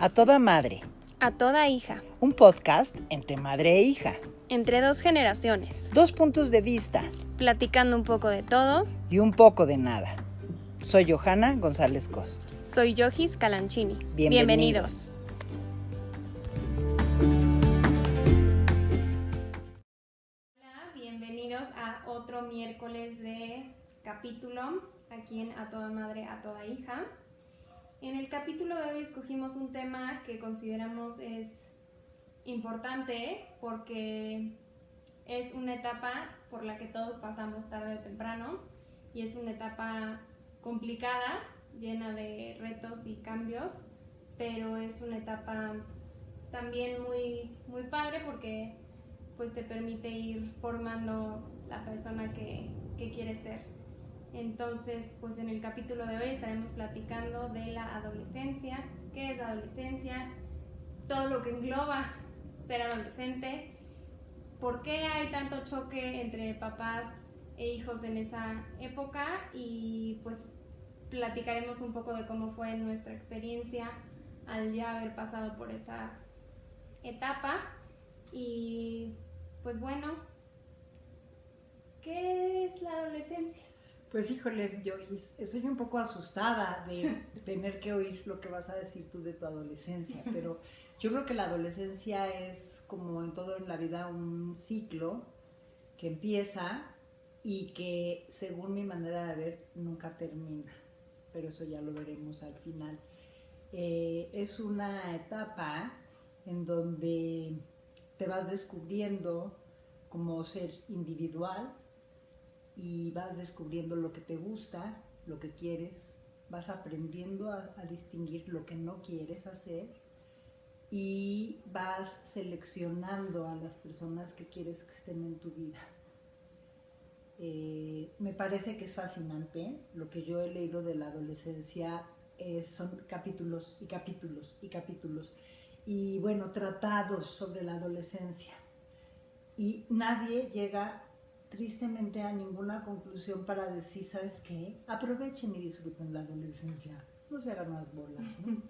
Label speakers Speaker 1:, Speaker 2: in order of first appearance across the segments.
Speaker 1: A toda madre.
Speaker 2: A toda hija.
Speaker 1: Un podcast entre madre e hija.
Speaker 2: Entre dos generaciones.
Speaker 1: Dos puntos de vista.
Speaker 2: Platicando un poco de todo.
Speaker 1: Y un poco de nada. Soy Johanna González Cos.
Speaker 2: Soy Yohis Calanchini.
Speaker 1: Bienvenidos.
Speaker 2: Hola, bienvenidos a otro miércoles de capítulo aquí en A toda madre, a toda hija. En el capítulo de hoy escogimos un tema que consideramos es importante porque es una etapa por la que todos pasamos tarde o temprano y es una etapa complicada, llena de retos y cambios, pero es una etapa también muy padre porque pues te permite ir formando la persona que quieres ser. Entonces, pues en el capítulo de hoy estaremos platicando de la adolescencia, qué es la adolescencia, todo lo que engloba ser adolescente, por qué hay tanto choque entre papás e hijos en esa época y pues platicaremos un poco de cómo fue nuestra experiencia al ya haber pasado por esa etapa y pues bueno, ¿qué es la adolescencia?
Speaker 3: Pues híjole, yo estoy un poco asustada de tener que oír lo que vas a decir tú de tu adolescencia, pero yo creo que la adolescencia es como en todo en la vida un ciclo que empieza y que según mi manera de ver nunca termina, pero eso ya lo veremos al final. Es una etapa en donde te vas descubriendo como ser individual y vas descubriendo lo que te gusta, lo que quieres, vas aprendiendo a distinguir lo que no quieres hacer y vas seleccionando a las personas que quieres que estén en tu vida. Me parece que es fascinante. Lo que yo he leído de la adolescencia son capítulos y capítulos y capítulos y bueno, tratados sobre la adolescencia y nadie llega tristemente a ninguna conclusión para decir, ¿sabes qué? Aprovechen y disfruten la adolescencia, no se hagan más bolas, ¿no?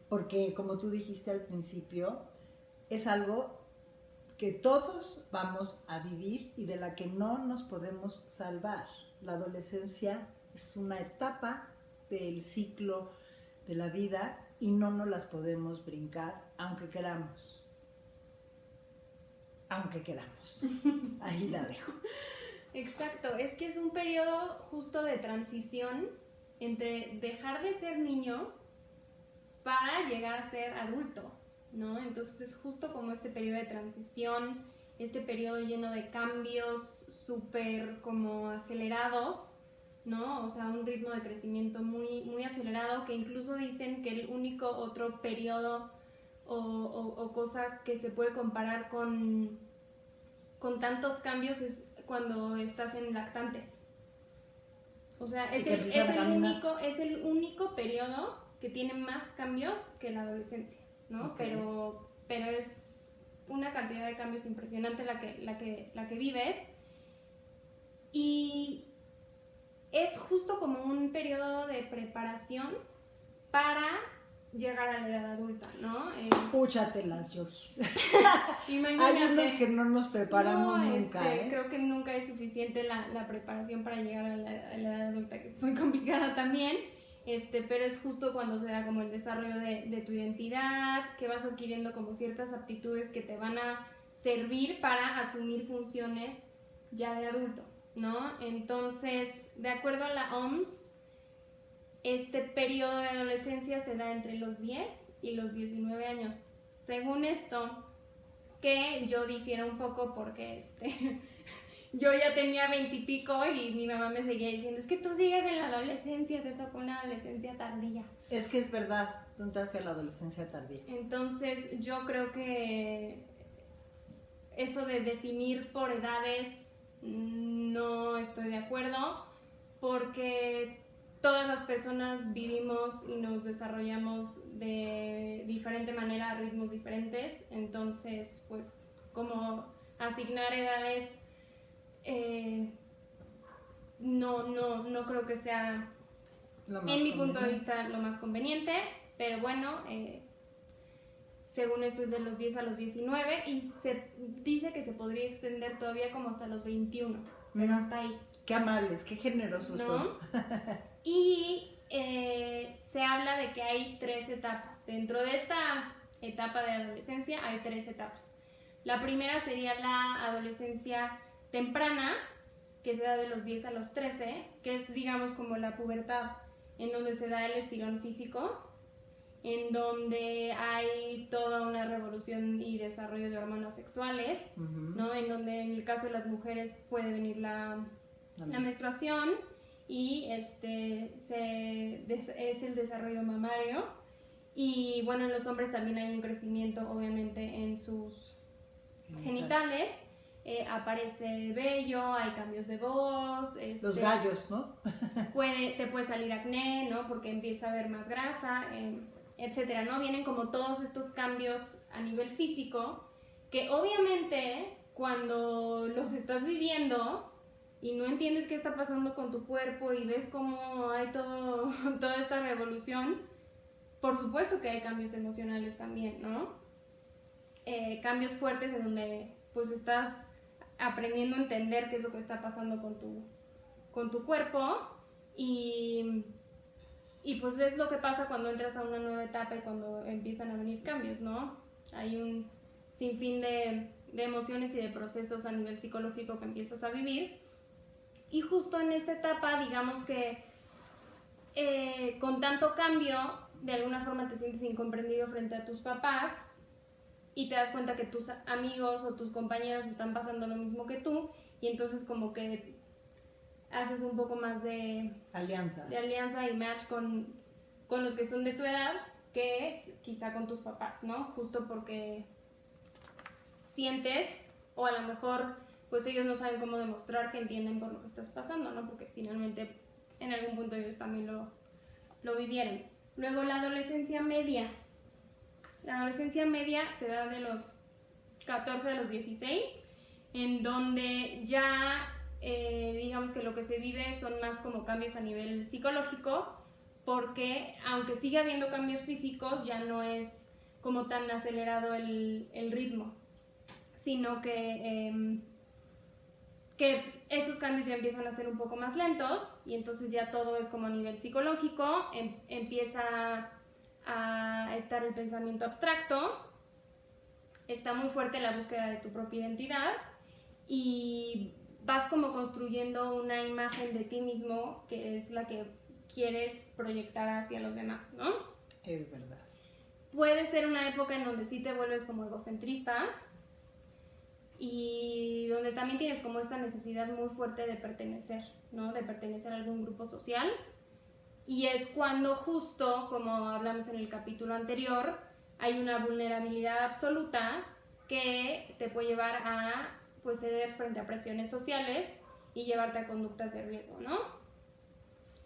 Speaker 3: Porque como tú dijiste al principio, es algo que todos vamos a vivir y de la que no nos podemos salvar. La adolescencia es una etapa del ciclo de la vida y no nos las podemos brincar aunque queramos. Aunque queramos. Ahí la dejo.
Speaker 2: Exacto, es que es un periodo justo de transición entre dejar de ser niño para llegar a ser adulto, ¿no? Entonces es justo como este periodo de transición, este periodo lleno de cambios súper como acelerados, ¿no? O sea, un ritmo de crecimiento muy acelerado que incluso dicen que el único otro periodo o cosa que se puede comparar con tantos cambios es cuando estás en lactantes. O sea, es el único periodo que tiene más cambios que la adolescencia, ¿no? Okay. Pero es una cantidad de cambios impresionante la que vives y es justo como un periodo de preparación para llegar a la edad adulta, ¿no?
Speaker 3: Púchatelas, Yohis.
Speaker 2: Imagínate.
Speaker 3: Hay unos que no nos preparamos nunca.
Speaker 2: Creo que nunca es suficiente la preparación para llegar a la edad adulta, que es muy complicada también, pero es justo cuando se da como el desarrollo de tu identidad, que vas adquiriendo como ciertas aptitudes que te van a servir para asumir funciones ya de adulto, ¿no? Entonces, de acuerdo a la OMS, este periodo de adolescencia se da entre los 10 y los 19 años. Según esto, que yo difiero un poco porque yo ya tenía 20 y pico y mi mamá me seguía diciendo, es que tú sigues en la adolescencia, te tocó una adolescencia tardía.
Speaker 3: Es que es verdad, tú entraste a la adolescencia tardía.
Speaker 2: Entonces yo creo que eso de definir por edades no estoy de acuerdo porque todas las personas vivimos y nos desarrollamos de diferente manera a ritmos diferentes, entonces pues como asignar edades no creo que sea en mi punto de vista lo más conveniente, pero bueno, según esto es de los 10 a los 19 y se dice que se podría extender todavía como hasta los 21, pero hasta ahí.
Speaker 3: Qué amables, qué generosos
Speaker 2: ¿No?
Speaker 3: son.
Speaker 2: Y se habla de que hay 3 etapas. Dentro de esta etapa de adolescencia hay 3 etapas. La primera sería la adolescencia temprana, que se da de los 10 a los 13, que es, digamos, como la pubertad, en donde se da el estirón físico, en donde hay toda una revolución y desarrollo de hormonas sexuales, ¿no? En donde en el caso de las mujeres puede venir la menstruación y es el desarrollo mamario. Y bueno, en los hombres también hay un crecimiento, obviamente, en sus genitales. Aparece vello, hay cambios de voz.
Speaker 3: Los gallos, ¿no?
Speaker 2: Te puede salir acné, ¿no? Porque empieza a haber más grasa, etcétera, ¿no? Vienen como todos estos cambios a nivel físico que obviamente cuando los estás viviendo y no entiendes qué está pasando con tu cuerpo y ves cómo hay toda esta revolución, por supuesto que hay cambios emocionales también, ¿no? Cambios fuertes en donde pues estás aprendiendo a entender qué es lo que está pasando con tu cuerpo y pues es lo que pasa cuando entras a una nueva etapa y cuando empiezan a venir cambios, ¿no? Hay un sinfín de emociones y de procesos a nivel psicológico que empiezas a vivir y justo en esta etapa, digamos que con tanto cambio, de alguna forma te sientes incomprendido frente a tus papás y te das cuenta que tus amigos o tus compañeros están pasando lo mismo que tú y entonces como que haces un poco más de alianza y match con los que son de tu edad que quizá con tus papás, ¿no? Justo porque sientes o a lo mejor pues ellos no saben cómo demostrar que entienden por lo que estás pasando, ¿no? Porque finalmente en algún punto ellos también lo vivieron. Luego la adolescencia media. La adolescencia media se da de los 14 a los 16, en donde ya digamos que lo que se vive son más como cambios a nivel psicológico, porque aunque sigue habiendo cambios físicos, ya no es como tan acelerado el ritmo, sino que esos cambios ya empiezan a ser un poco más lentos y entonces ya todo es como a nivel psicológico, empieza a estar el pensamiento abstracto, está muy fuerte la búsqueda de tu propia identidad y vas como construyendo una imagen de ti mismo que es la que quieres proyectar hacia los demás, ¿no?
Speaker 3: Es verdad.
Speaker 2: Puede ser una época en donde sí te vuelves como egocentrista y donde también tienes como esta necesidad muy fuerte de pertenecer, ¿no? De pertenecer a algún grupo social. Y es cuando justo, como hablamos en el capítulo anterior, hay una vulnerabilidad absoluta que te puede llevar a pues, ceder frente a presiones sociales y llevarte a conductas de riesgo, ¿no?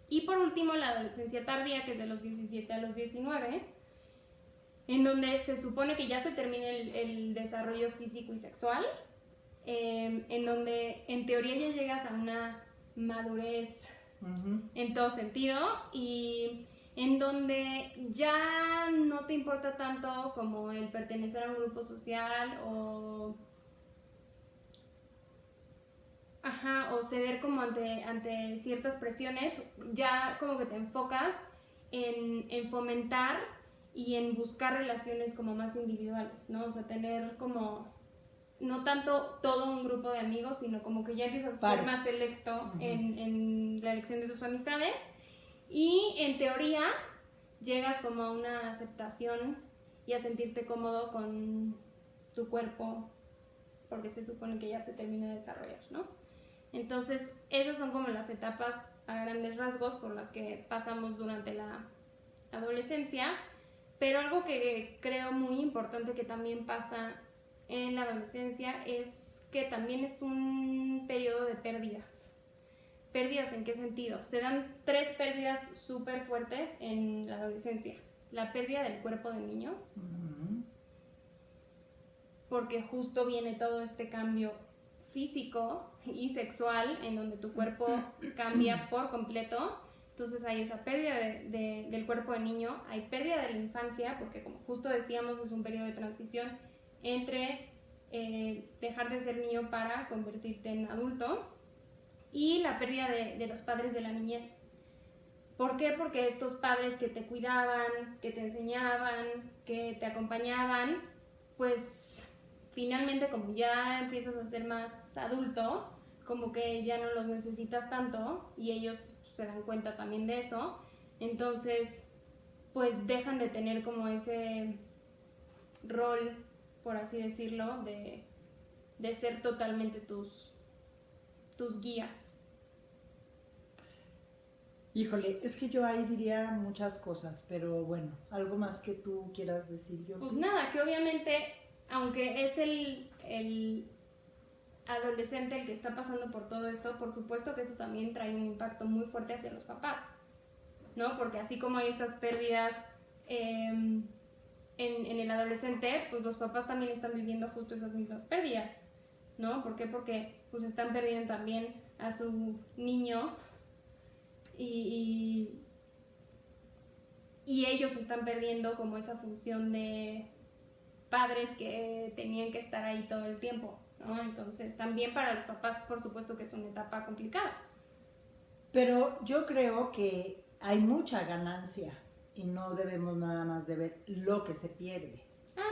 Speaker 2: Y por último, la adolescencia tardía, que es de los 17 a los 19, en donde se supone que ya se termina el desarrollo físico y sexual, en donde en teoría ya llegas a una madurez en todo sentido y en donde ya no te importa tanto como el pertenecer a un grupo social o ceder como ante ciertas presiones, ya como que te enfocas en fomentar y en buscar relaciones como más individuales, ¿no? O sea, tener como no tanto todo un grupo de amigos, sino como que ya empiezas a ser más selecto en la elección de tus amistades y en teoría llegas como a una aceptación y a sentirte cómodo con tu cuerpo porque se supone que ya se termina de desarrollar, ¿no? Entonces esas son como las etapas a grandes rasgos por las que pasamos durante la adolescencia, pero algo que creo muy importante que también pasa en la adolescencia es que también es un periodo de pérdidas. ¿Pérdidas en qué sentido? Se dan 3 pérdidas súper fuertes en la adolescencia. La pérdida del cuerpo del niño, porque justo viene todo este cambio físico y sexual en donde tu cuerpo cambia por completo Entonces hay esa pérdida del cuerpo de niño, hay pérdida de la infancia, porque como justo decíamos es un periodo de transición entre dejar de ser niño para convertirte en adulto, y la pérdida de los padres de la niñez. ¿Por qué? Porque estos padres que te cuidaban, que te enseñaban, que te acompañaban, pues finalmente como ya empiezas a ser más adulto, como que ya no los necesitas tanto y ellos se dan cuenta también de eso, entonces pues dejan de tener como ese rol, por así decirlo, de ser totalmente tus guías.
Speaker 3: Híjole, es que yo ahí diría muchas cosas, pero bueno, algo más que tú quieras decir, yo.
Speaker 2: Pues nada, que obviamente, aunque es el adolescente el que está pasando por todo esto, por supuesto que eso también trae un impacto muy fuerte hacia los papás, ¿no? Porque así como hay estas pérdidas en el adolescente, pues los papás también están viviendo justo esas mismas pérdidas, ¿no? ¿Por qué? Porque pues están perdiendo también a su niño y ellos están perdiendo como esa función de padres que tenían que estar ahí todo el tiempo, ¿no? Entonces también para los papás por supuesto que es una etapa complicada.
Speaker 3: Pero yo creo que hay mucha ganancia y no debemos nada más de ver lo que se pierde.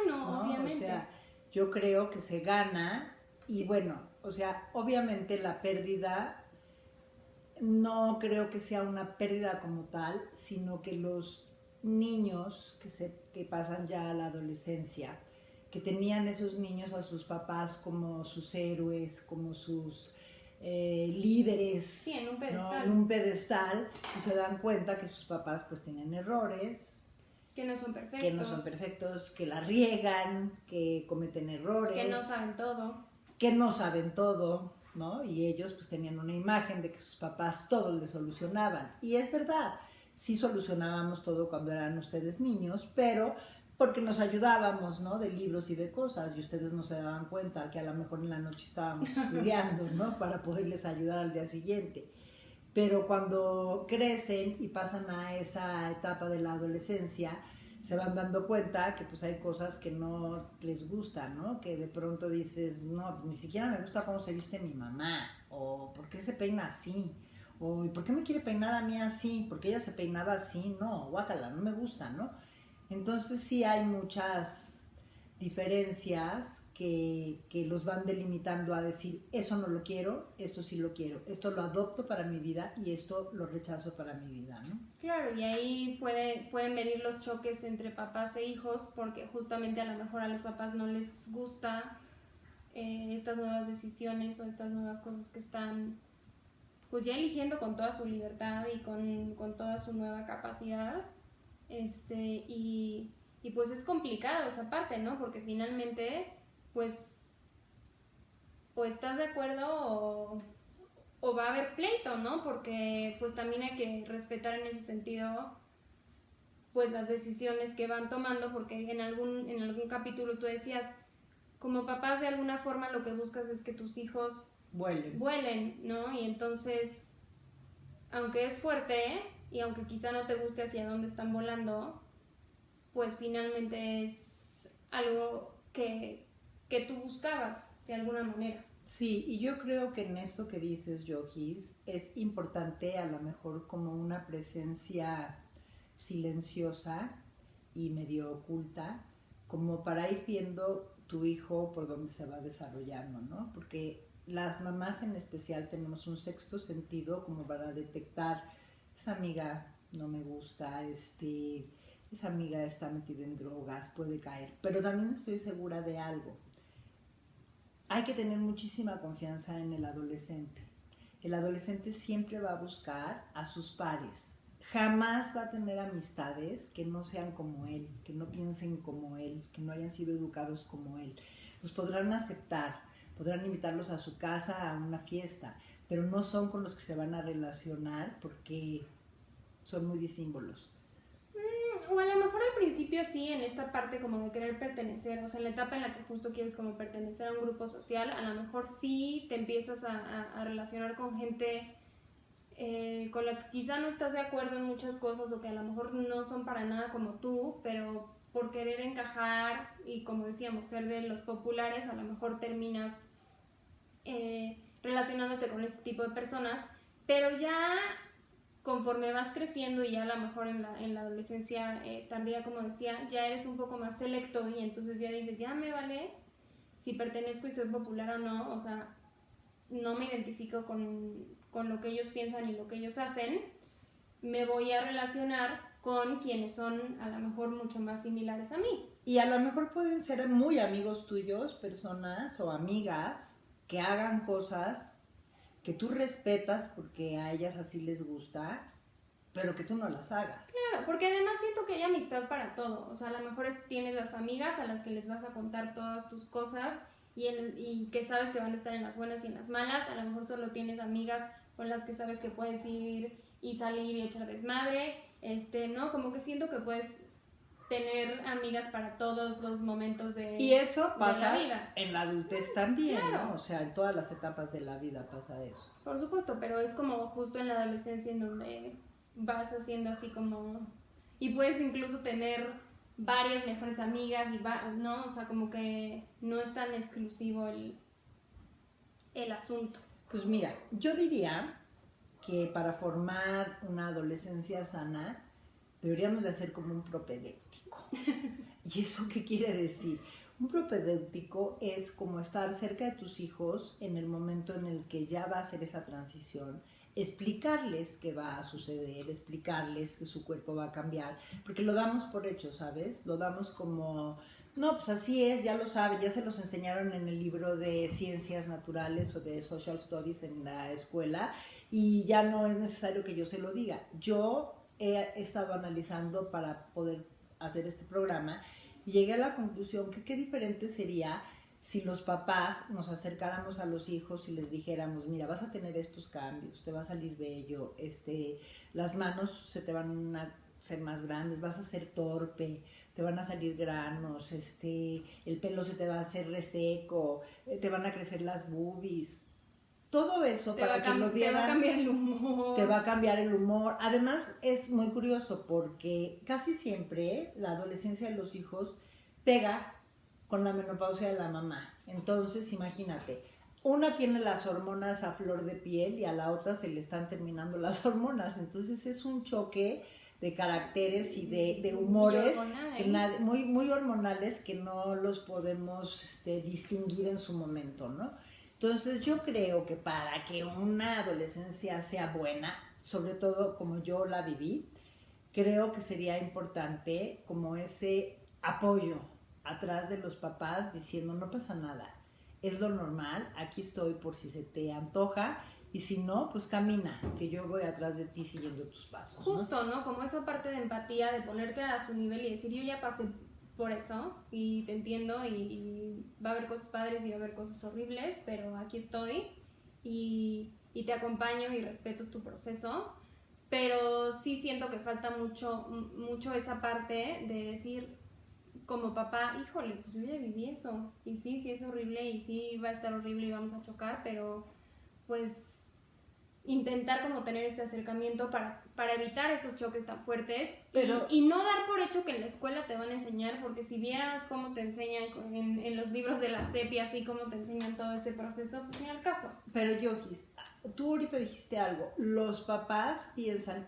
Speaker 2: No, obviamente.
Speaker 3: O sea, yo creo que se gana y bueno, o sea, obviamente la pérdida no creo que sea una pérdida como tal, sino que los niños que pasan ya a la adolescencia, que tenían esos niños a sus papás como sus héroes, como sus líderes,
Speaker 2: sí, en un pedestal,
Speaker 3: ¿no? En un pedestal, y se dan cuenta que sus papás pues tienen errores,
Speaker 2: que no son perfectos,
Speaker 3: que la riegan, que cometen errores,
Speaker 2: que no saben
Speaker 3: todo, ¿no? Y ellos pues tenían una imagen de que sus papás todo les solucionaban. Y es verdad, sí solucionábamos todo cuando eran ustedes niños, pero porque nos ayudábamos, ¿no? De libros y de cosas, y ustedes no se daban cuenta que a lo mejor en la noche estábamos estudiando, ¿no? Para poderles ayudar al día siguiente. Pero cuando crecen y pasan a esa etapa de la adolescencia, se van dando cuenta que pues hay cosas que no les gustan, ¿no? Que de pronto dices, no, ni siquiera me gusta cómo se viste mi mamá, o por qué se peina así, o ¿por qué me quiere peinar a mí así? Porque ella se peinaba así, no, guácala, no me gusta, ¿no? Entonces sí hay muchas diferencias que los van delimitando a decir, eso no lo quiero, esto sí lo quiero, esto lo adopto para mi vida y esto lo rechazo para mi vida, ¿no?
Speaker 2: Claro, y ahí pueden venir los choques entre papás e hijos, porque justamente a lo mejor a los papás no les gusta estas nuevas decisiones o estas nuevas cosas que están pues ya eligiendo con toda su libertad y con toda su nueva capacidad, y pues es complicado esa parte, ¿no? Porque finalmente pues o estás de acuerdo o va a haber pleito, ¿no? Porque pues también hay que respetar en ese sentido pues las decisiones que van tomando, porque en algún capítulo tú decías, como papás de alguna forma lo que buscas es que tus hijos vuelen, ¿no? Y entonces, aunque es fuerte y aunque quizá no te guste hacia dónde están volando, pues finalmente es algo que tú buscabas de alguna manera.
Speaker 3: Sí, y yo creo que en esto que dices, Yogis, es importante a lo mejor como una presencia silenciosa y medio oculta, como para ir viendo tu hijo por dónde se va desarrollando, ¿no? Porque las mamás en especial tenemos un sexto sentido como para detectar, esa amiga no me gusta, esa amiga está metida en drogas, puede caer, pero también estoy segura de algo. Hay que tener muchísima confianza en el adolescente. El adolescente siempre va a buscar a sus pares. Jamás va a tener amistades que no sean como él, que no piensen como él, que no hayan sido educados como él. Los podrán aceptar, podrán invitarlos a su casa a una fiesta, pero no son con los que se van a relacionar porque son muy disímbolos.
Speaker 2: O a lo mejor al principio sí, en esta parte como de querer pertenecer, o sea, en la etapa en la que justo quieres como pertenecer a un grupo social, a lo mejor sí te empiezas a relacionar con gente con la que quizá no estás de acuerdo en muchas cosas o que a lo mejor no son para nada como tú, pero por querer encajar y como decíamos, ser de los populares, a lo mejor terminas relacionándote con este tipo de personas, pero ya conforme vas creciendo y ya a lo mejor en la adolescencia tardía, como decía, ya eres un poco más selecto y entonces ya dices, ya me vale si pertenezco y soy popular o no, o sea, no me identifico con lo que ellos piensan y lo que ellos hacen, me voy a relacionar con quienes son a lo mejor mucho más similares a mí.
Speaker 3: Y a lo mejor pueden ser muy amigos tuyos, personas o amigas que hagan cosas que tú respetas porque a ellas así les gusta, pero que tú no las hagas.
Speaker 2: Claro, porque además siento que hay amistad para todo. O sea, a lo mejor tienes las amigas a las que les vas a contar todas tus cosas y que sabes que van a estar en las buenas y en las malas. A lo mejor solo tienes amigas con las que sabes que puedes ir y salir y echar desmadre. ¿No? Como que siento que puedes tener amigas para todos los momentos de
Speaker 3: Y eso pasa
Speaker 2: la vida.
Speaker 3: En la adultez también,
Speaker 2: Claro.
Speaker 3: ¿no? O sea, en todas las etapas de la vida pasa eso.
Speaker 2: Por supuesto, pero es como justo en la adolescencia en donde vas haciendo así como... Y puedes incluso tener varias mejores amigas, ¿no? O sea, como que no es tan exclusivo el asunto.
Speaker 3: Pues mira, yo diría que para formar una adolescencia sana deberíamos de hacer como un propedéutico. ¿Y eso qué quiere decir? Un propedéutico es como estar cerca de tus hijos en el momento en el que ya va a hacer esa transición, explicarles qué va a suceder, explicarles que su cuerpo va a cambiar, porque lo damos por hecho, ¿sabes? Lo damos como, no, pues así es, ya lo saben, ya se los enseñaron en el libro de Ciencias Naturales o de Social Studies en la escuela y ya no es necesario que yo se lo diga. Yo he estado analizando para poder hacer este programa y llegué a la conclusión que qué diferente sería si los papás nos acercáramos a los hijos y les dijéramos, mira, vas a tener estos cambios, te va a salir bello, las manos se te van a ser más grandes, vas a ser torpe, te van a salir granos, el pelo se te va a hacer reseco, te van a crecer las boobies. Todo eso para que lo vieran.
Speaker 2: Te va a cambiar el humor.
Speaker 3: Te va a cambiar el humor. Además, es muy curioso porque casi siempre la adolescencia de los hijos pega con la menopausia de la mamá. Entonces, imagínate, una tiene las hormonas a flor de piel y a la otra se le están terminando las hormonas. Entonces, es un choque de caracteres y de humores muy, muy hormonales que no los podemos distinguir en su momento, ¿no? Entonces yo creo que para que una adolescencia sea buena, sobre todo como yo la viví, creo que sería importante como ese apoyo atrás de los papás diciendo no pasa nada, es lo normal, aquí estoy por si se te antoja y si no, pues camina, que yo voy atrás de ti siguiendo tus pasos.
Speaker 2: Justo, ¿no? Como esa parte de empatía, de ponerte a su nivel y decir yo ya pasé por eso y te entiendo y va a haber cosas padres y va a haber cosas horribles, pero aquí estoy y te acompaño y respeto tu proceso, pero sí siento que falta mucho esa parte de decir como papá, híjole, pues yo ya viví eso y sí es horrible y sí va a estar horrible y vamos a chocar, pero pues intentar como tener este acercamiento para evitar esos choques tan fuertes y no dar por hecho que en la escuela te van a enseñar, porque si vieras cómo te enseñan en los libros de la SEP y así como te enseñan todo ese proceso, pues ni al caso.
Speaker 3: Pero Yogis, tú ahorita dijiste algo, los papás piensan,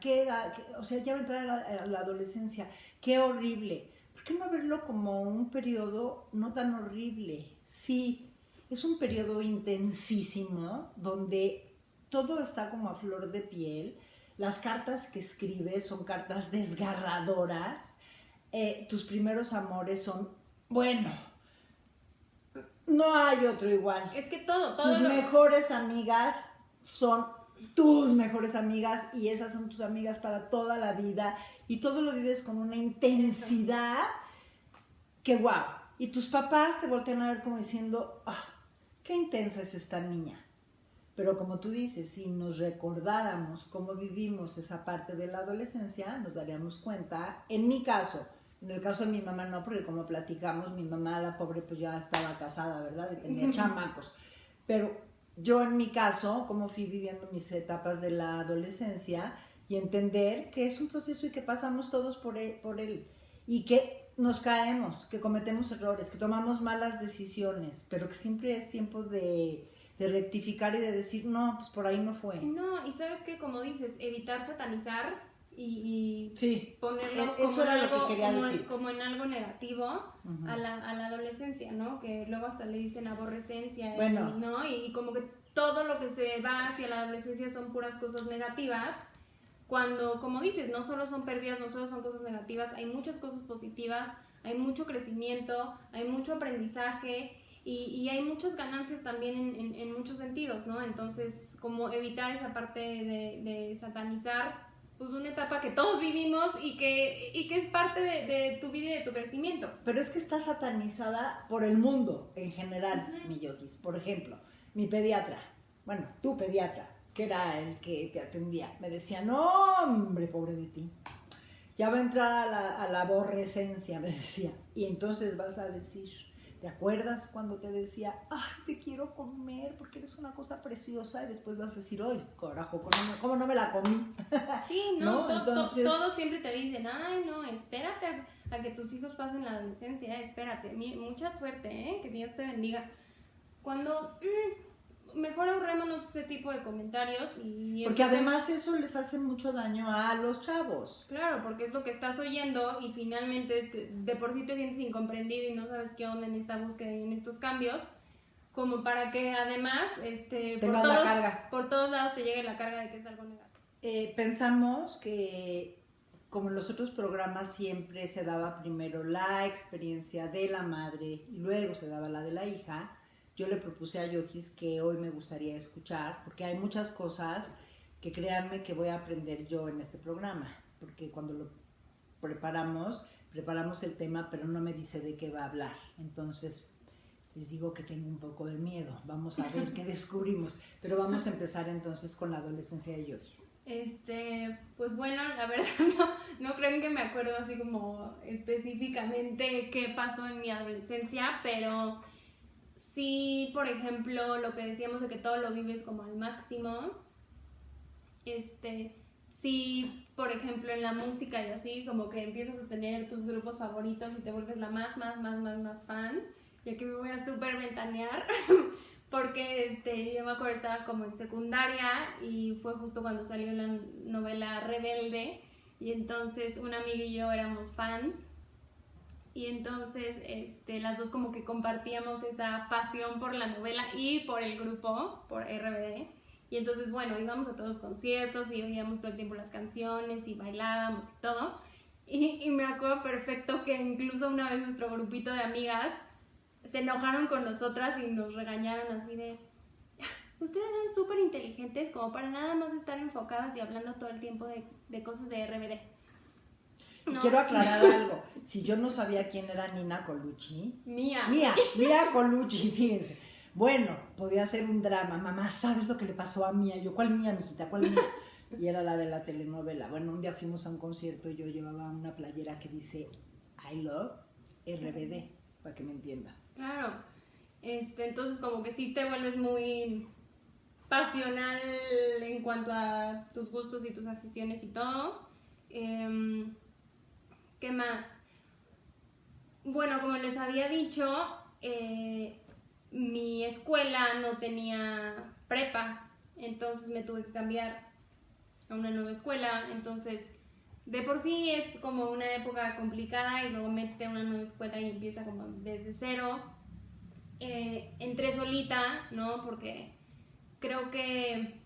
Speaker 3: o sea, ya va a entrar a la adolescencia, qué horrible. ¿Por qué no verlo como un periodo no tan horrible? Sí, es un periodo intensísimo donde todo está como a flor de piel. Las cartas que escribes son cartas desgarradoras. Tus primeros amores son, bueno, no hay otro igual.
Speaker 2: Es que todo
Speaker 3: tus mejores amigas son tus mejores amigas y esas son tus amigas para toda la vida y todo lo vives con una intensidad que guau. Y tus papás te voltean a ver como diciendo, qué intensa es esta niña. Pero como tú dices, si nos recordáramos cómo vivimos esa parte de la adolescencia, nos daríamos cuenta, en mi caso, en el caso de mi mamá no, porque como platicamos, mi mamá, la pobre, pues ya estaba casada, ¿verdad? Y tenía chamacos. Pero yo en mi caso, cómo fui viviendo mis etapas de la adolescencia y entender que es un proceso y que pasamos todos por él y que nos caemos, que cometemos errores, que tomamos malas decisiones, pero que siempre es tiempo de rectificar y de decir, no, pues por ahí no fue.
Speaker 2: No, y sabes que como dices, evitar satanizar y
Speaker 3: sí,
Speaker 2: ponerlo
Speaker 3: eso
Speaker 2: como,
Speaker 3: era
Speaker 2: en
Speaker 3: lo que
Speaker 2: algo,
Speaker 3: quería
Speaker 2: como,
Speaker 3: decir.
Speaker 2: como en algo negativo
Speaker 3: Uh-huh.
Speaker 2: a la adolescencia, ¿no? Que luego hasta le dicen aborrecencia,
Speaker 3: bueno,
Speaker 2: ¿no? Y como que todo lo que se va hacia la adolescencia son puras cosas negativas, cuando, como dices, no solo son pérdidas, no solo son cosas negativas, hay muchas cosas positivas, hay mucho crecimiento, hay mucho aprendizaje y hay muchas ganancias también en muchos sentidos, ¿no? Entonces, como evitar esa parte de satanizar, pues una etapa que todos vivimos y que es parte de tu vida y de tu crecimiento.
Speaker 3: Pero es que está satanizada por el mundo en general, uh-huh. Mi yogis. Por ejemplo, mi pediatra, bueno, tu pediatra, que era el que te atendía, me decía, no, hombre, pobre de ti, ya va a entrar a la aborrecencia, me decía, y entonces vas a decir, ¿te acuerdas cuando te decía, ay, te quiero comer porque eres una cosa preciosa? Y después vas a decir, ay, carajo, ¿cómo no me la comí?
Speaker 2: Sí, no,
Speaker 3: ¿no? Entonces,
Speaker 2: todos siempre te dicen, ay, no, espérate a que tus hijos pasen la adolescencia, espérate, mucha suerte, que Dios te bendiga. Cuando mejor ahorrémonos ese tipo de comentarios
Speaker 3: porque además eso les hace mucho daño a los chavos.
Speaker 2: Claro, porque es lo que estás oyendo y finalmente de por sí te sientes incomprendido y no sabes qué onda en esta búsqueda y en estos cambios, como para que además por todos lados te llegue la carga de que es algo negativo.
Speaker 3: Pensamos que como en los otros programas siempre se daba primero la experiencia de la madre y luego se daba la de la hija, yo le propuse a Yogis que hoy me gustaría escuchar, porque hay muchas cosas que créanme que voy a aprender yo en este programa, porque cuando lo preparamos el tema, pero no me dice de qué va a hablar. Entonces, les digo que tengo un poco de miedo. Vamos a ver qué descubrimos. Pero vamos a empezar entonces con la adolescencia de Yogis.
Speaker 2: Pues bueno, la verdad no creo que me acuerdo así como específicamente qué pasó en mi adolescencia, pero sí, por ejemplo, lo que decíamos de que todo lo vives como al máximo. Sí, por ejemplo, en la música y así, como que empiezas a tener tus grupos favoritos y te vuelves la más fan. Y aquí me voy a súper ventanear, porque yo me acuerdo estaba como en secundaria y fue justo cuando salió la novela Rebelde, y entonces una amiga y yo éramos fans. Y entonces las dos como que compartíamos esa pasión por la novela y por el grupo, por RBD. Y entonces, bueno, íbamos a todos los conciertos y oíamos todo el tiempo las canciones y bailábamos y todo. Y me acuerdo perfecto que incluso una vez nuestro grupito de amigas se enojaron con nosotras y nos regañaron así de, ustedes son súper inteligentes como para nada más estar enfocadas y hablando todo el tiempo de cosas de RBD.
Speaker 3: No. Quiero aclarar algo. Si yo no sabía quién era Nina Colucci. Mía Colucci, fíjense. Bueno, podía ser un drama. Mamá, ¿sabes lo que le pasó a Mía? Yo, ¿cuál Mía, mijita? ¿Cuál Mía? Y era la de la telenovela. Bueno, un día fuimos a un concierto y yo llevaba una playera que dice I love RBD, para que me entienda.
Speaker 2: Claro. Entonces como que sí te vuelves muy pasional en cuanto a tus gustos y tus aficiones y todo. ¿Qué más? Bueno, como les había dicho, mi escuela no tenía prepa, entonces me tuve que cambiar a una nueva escuela. Entonces, de por sí es como una época complicada y luego métete a una nueva escuela y empieza como desde cero. Entré solita, ¿no? Porque creo que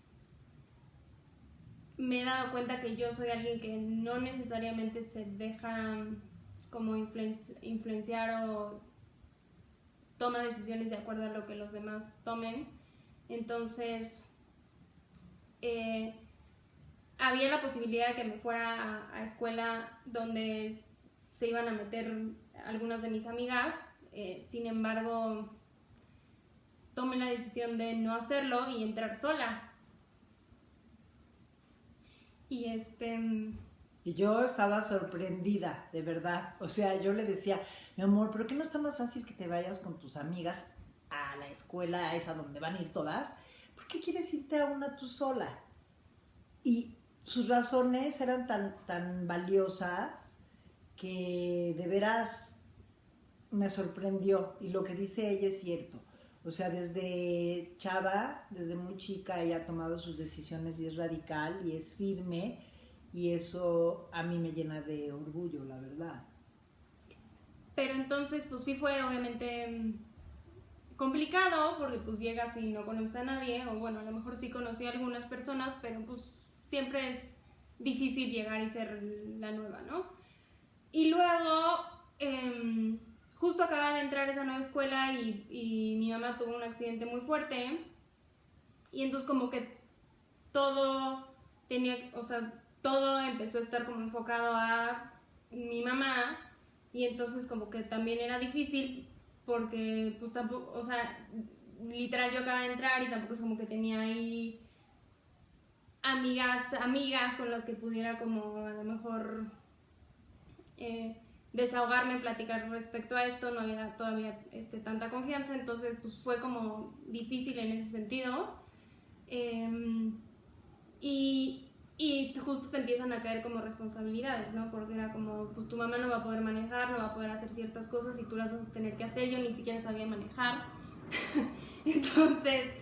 Speaker 2: me he dado cuenta que yo soy alguien que no necesariamente se deja como influenciar o toma decisiones de acuerdo a lo que los demás tomen. Entonces, había la posibilidad de que me fuera a escuela donde se iban a meter algunas de mis amigas. Sin embargo, tomé la decisión de no hacerlo y entrar sola.
Speaker 3: Y yo estaba sorprendida, de verdad. O sea, yo le decía, mi amor, ¿pero qué no está más fácil que te vayas con tus amigas a la escuela esa donde van a ir todas? qué quieres irte a una tú sola? Y sus razones eran tan valiosas que de veras me sorprendió. Y lo que dice ella es cierto. O sea, desde chava, desde muy chica, ella ha tomado sus decisiones y es radical y es firme. Y eso a mí me llena de orgullo, la verdad.
Speaker 2: Pero entonces, pues sí fue obviamente complicado, porque pues llegas y no conoces a nadie, o bueno, a lo mejor sí conocí a algunas personas, pero pues siempre es difícil llegar y ser la nueva, ¿no? Y luego, justo acababa de entrar a esa nueva escuela y mi mamá tuvo un accidente muy fuerte, y entonces como que todo tenía, o sea, todo empezó a estar como enfocado a mi mamá, y entonces como que también era difícil porque pues tampoco, o sea, literal yo acababa de entrar y tampoco es como que tenía ahí amigas con las que pudiera como a lo mejor desahogarme, platicar respecto a esto, no había todavía tanta confianza, entonces pues fue como difícil en ese sentido. Y justo te empiezan a caer como responsabilidades, ¿no? Porque era como, pues tu mamá no va a poder manejar, no va a poder hacer ciertas cosas y tú las vas a tener que hacer. Yo ni siquiera sabía manejar. Entonces,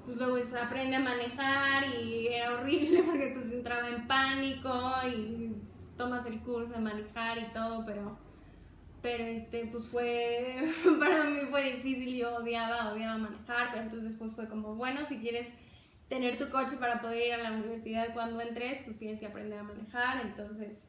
Speaker 2: pues luego se aprende a manejar y era horrible porque entonces entraba en pánico y tomas el curso de manejar y todo, pero pues fue, para mí fue difícil, yo odiaba manejar, pero entonces pues fue como, bueno, si quieres tener tu coche para poder ir a la universidad cuando entres, pues tienes que aprender a manejar, entonces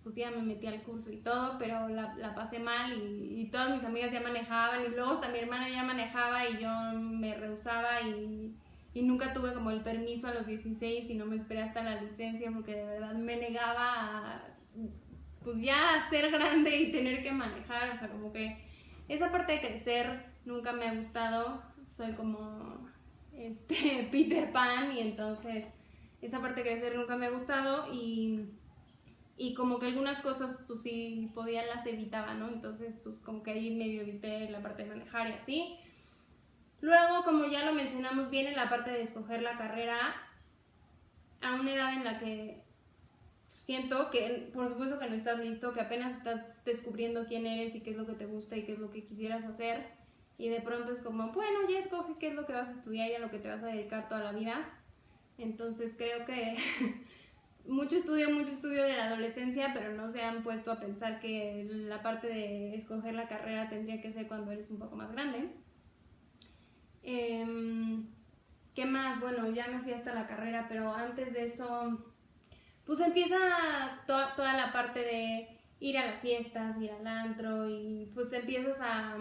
Speaker 2: pues ya me metí al curso y todo, pero la pasé mal y todas mis amigas ya manejaban y luego hasta mi hermana ya manejaba y yo me rehusaba y nunca tuve como el permiso a los 16 y no me esperé hasta la licencia porque de verdad me negaba a pues ya ser grande y tener que manejar, o sea, como que esa parte de crecer nunca me ha gustado, soy como Peter Pan y entonces esa parte de crecer nunca me ha gustado y como que algunas cosas pues sí podía las evitaba, ¿no? Entonces pues como que ahí medio evité la parte de manejar y así. Luego, como ya lo mencionamos, viene la parte de escoger la carrera a una edad en la que siento que, por supuesto que no estás listo, que apenas estás descubriendo quién eres y qué es lo que te gusta y qué es lo que quisieras hacer. Y de pronto es como, bueno, ya escoge qué es lo que vas a estudiar y a lo que te vas a dedicar toda la vida. Entonces creo que mucho estudio de la adolescencia, pero no se han puesto a pensar que la parte de escoger la carrera tendría que ser cuando eres un poco más grande. ¿Qué más? Bueno, ya me fui hasta la carrera, pero antes de eso pues empieza toda la parte de ir a las fiestas, ir al antro y pues empiezas a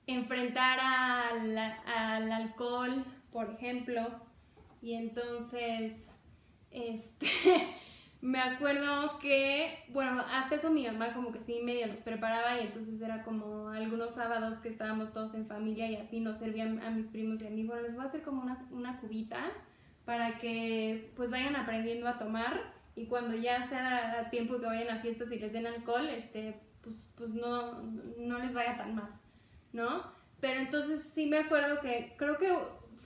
Speaker 2: enfrentar al alcohol, por ejemplo, y entonces me acuerdo que, bueno, hasta eso mi mamá como que sí medio nos preparaba y entonces era como algunos sábados que estábamos todos en familia y así nos servían a mis primos y a mí, bueno, les voy a hacer como una cubita para que pues vayan aprendiendo a tomar y cuando ya sea tiempo que vayan a fiestas y les den alcohol, pues no les vaya tan mal, ¿no? Pero entonces sí me acuerdo que creo que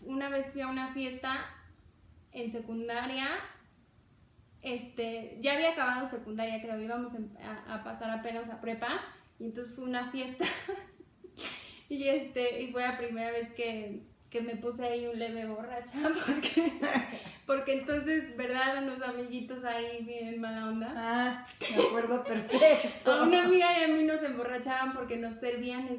Speaker 2: una vez fui a una fiesta en secundaria, ya había acabado secundaria, creo, íbamos a pasar apenas a prepa y entonces fue una fiesta y fue la primera vez que me puse ahí un leve borracha porque entonces, ¿verdad? Unos amiguitos ahí bien mala onda.
Speaker 3: Ah, me acuerdo perfecto.
Speaker 2: A una amiga y a mí nos emborrachaban porque nos servían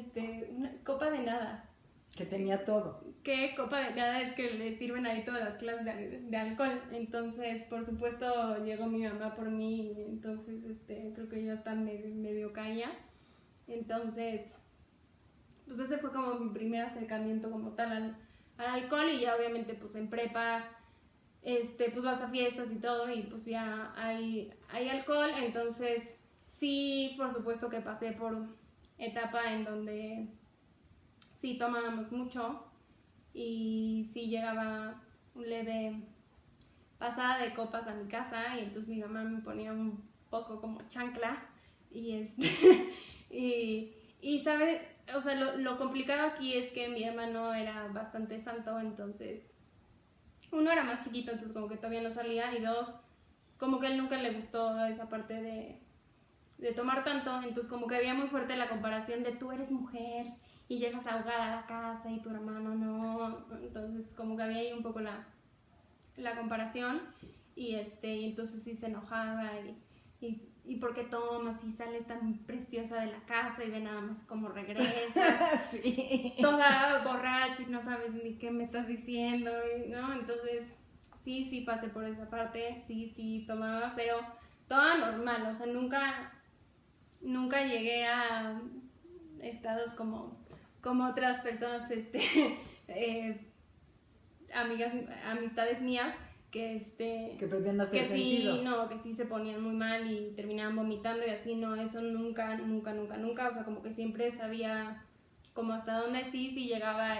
Speaker 2: una copa de nada.
Speaker 3: Que tenía todo.
Speaker 2: ¿Qué copa de nada es que le sirven ahí todas las clases de alcohol? Entonces, por supuesto, llegó mi mamá por mí y entonces creo que yo hasta medio caía. Entonces, pues ese fue como mi primer acercamiento como tal al alcohol y ya obviamente pues en prepa pues vas a fiestas y todo y pues ya hay alcohol, entonces sí, por supuesto que pasé por etapa en donde sí tomábamos mucho y sí llegaba un leve pasada de copas a mi casa y entonces mi mamá me ponía un poco como chancla y y sabes, o sea, lo complicado aquí es que mi hermano era bastante santo, entonces, uno era más chiquito, entonces como que todavía no salía, y dos, como que a él nunca le gustó esa parte de tomar tanto, entonces como que había muy fuerte la comparación de tú eres mujer y llegas ahogada a la casa y tu hermano no, entonces como que había ahí un poco la comparación, y entonces sí se enojaba y ¿por qué tomas y sales tan preciosa de la casa y ve nada más cómo regresas?
Speaker 3: Sí.
Speaker 2: Toda borracha y no sabes ni qué me estás diciendo, ¿no? Entonces sí pasé por esa parte, sí tomaba, pero toda normal, o sea, nunca llegué a estados como otras personas, amigas, amistades mías que
Speaker 3: pretenden hacer
Speaker 2: que
Speaker 3: sentido.
Speaker 2: sí, no, que sí se ponían muy mal y terminaban vomitando y así, no, eso nunca, o sea, como que siempre sabía como hasta dónde sí llegaba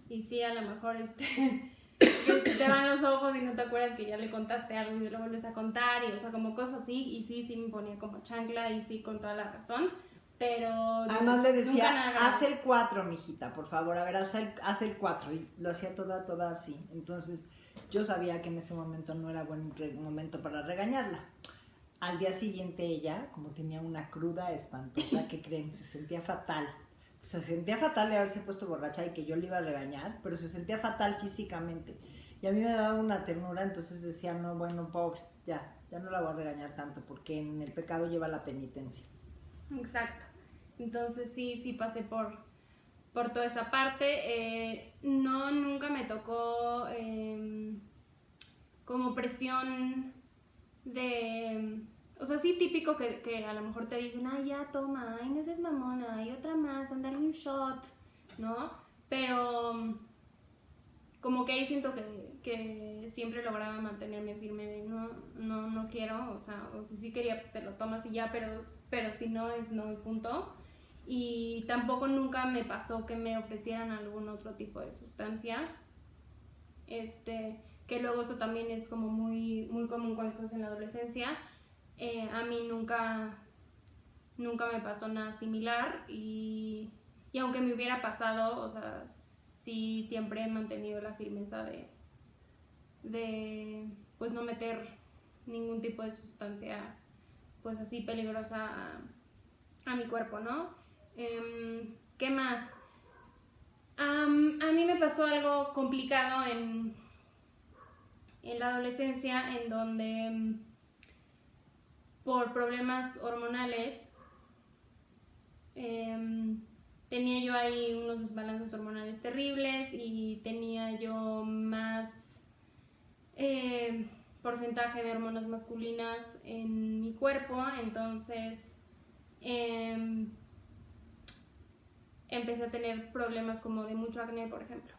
Speaker 2: y sí, a lo mejor que se te van los ojos y no te acuerdas que ya le contaste algo y lo vuelves a contar, y o sea, como cosas así, y sí me ponía como chancla y sí, con toda la razón, pero
Speaker 3: Además le
Speaker 2: nunca
Speaker 3: decía,
Speaker 2: nada
Speaker 3: haz
Speaker 2: grave.
Speaker 3: el 4, mijita, por favor, a ver, haz el 4. Y lo hacía toda así. Entonces yo sabía que en ese momento no era buen momento para regañarla. Al día siguiente ella, como tenía una cruda espantosa, ¿qué creen? Se sentía fatal. Se sentía fatal de haberse puesto borracha y que yo le iba a regañar, pero se sentía fatal físicamente. Y a mí me daba una ternura, entonces decía, no, bueno, pobre, ya no la voy a regañar tanto, porque en el pecado lleva la penitencia.
Speaker 2: Exacto. Entonces sí pasé por toda esa parte. No, nunca me tocó como presión de... O sea, sí típico que a lo mejor te dicen, ay, ya toma, ay, no seas mamona, hay otra más, ándale un shot, ¿no? Pero como que ahí siento que siempre lograba mantenerme firme de no quiero, o sea, o si sí quería, pues te lo tomas y ya, pero si no es no y punto. Y tampoco nunca me pasó que me ofrecieran algún otro tipo de sustancia, que luego eso también es como muy común cuando estás en la adolescencia. A mí nunca me pasó nada similar, y aunque me hubiera pasado, o sea, sí siempre he mantenido la firmeza de pues no meter ningún tipo de sustancia pues así peligrosa a mi cuerpo, ¿no? ¿Qué más? A mí me pasó algo complicado en la adolescencia, en donde por problemas hormonales tenía yo ahí unos desbalances hormonales terribles y tenía yo más porcentaje de hormonas masculinas en mi cuerpo, entonces empecé a tener problemas como de mucho acné, por ejemplo.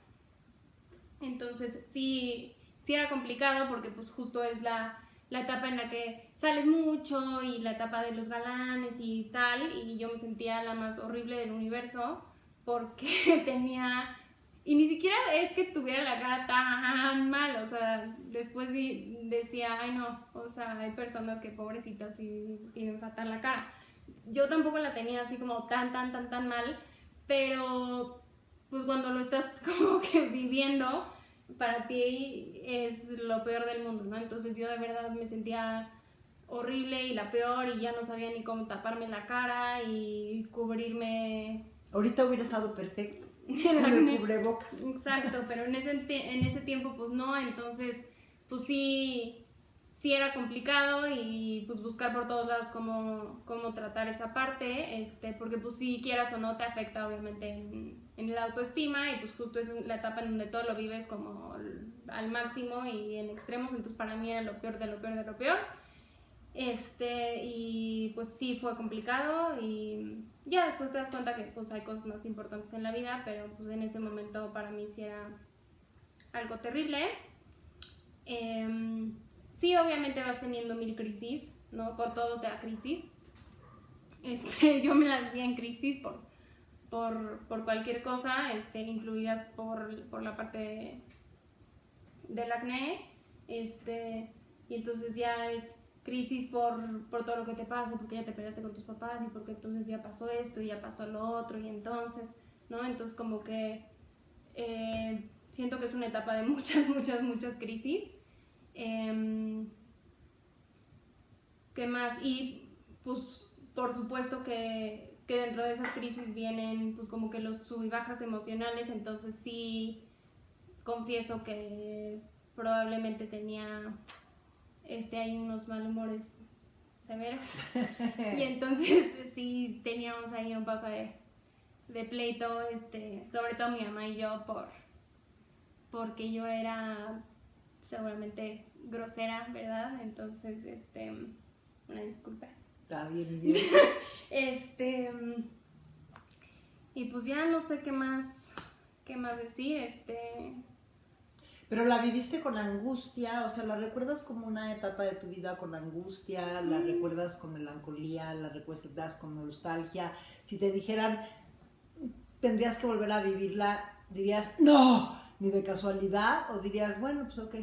Speaker 2: Entonces sí era complicado, porque pues justo es la etapa en la que sales mucho y la etapa de los galanes y tal, y yo me sentía la más horrible del universo porque tenía, y ni siquiera es que tuviera la cara tan mal, o sea, después decía, ay no, o sea, hay personas que pobrecitas y tienen fatal la cara. Yo tampoco la tenía así como tan mal, pero pues cuando lo estás como que viviendo, para ti es lo peor del mundo, ¿no? Entonces yo de verdad me sentía horrible y la peor, y ya no sabía ni cómo taparme la cara y cubrirme.
Speaker 3: Ahorita hubiera estado perfecto
Speaker 2: El
Speaker 3: con el
Speaker 2: acné.
Speaker 3: cubrebocas.
Speaker 2: Exacto, pero en ese tiempo pues no, entonces pues sí era complicado, y pues buscar por todos lados cómo tratar esa parte, porque pues si quieras o no te afecta obviamente en la autoestima, y pues justo es la etapa en donde todo lo vives como al máximo y en extremos, entonces para mí era lo peor de lo peor de lo peor. Y pues sí fue complicado, y ya después te das cuenta que pues hay cosas más importantes en la vida, pero pues en ese momento para mí sí era algo terrible. Sí, obviamente vas teniendo mil crisis, ¿no? Por todo te da crisis. Yo me la vi en crisis por cualquier cosa, incluidas por la parte del acné, y entonces ya es crisis por todo lo que te pasa, porque ya te peleaste con tus papás y porque entonces ya pasó esto y ya pasó lo otro y entonces, ¿no? Entonces como que siento que es una etapa de muchas crisis. ¿Qué más? Y pues por supuesto que dentro de esas crisis vienen pues como que los sub y bajas emocionales, entonces sí confieso que probablemente tenía hay unos malhumores severos y entonces sí teníamos ahí un poco de pleito, sobre todo mi mamá y yo porque yo era seguramente grosera, ¿verdad? Entonces, una disculpa.
Speaker 3: Está bien, bien.
Speaker 2: Y pues ya no sé qué más decir,
Speaker 3: Pero la viviste con angustia, o sea, ¿la recuerdas como una etapa de tu vida con angustia? ¿La recuerdas con melancolía? ¿La recuerdas con nostalgia? Si te dijeran, tendrías que volver a vivirla, ¿dirías, no, ni de casualidad? ¿O dirías, bueno, pues ok?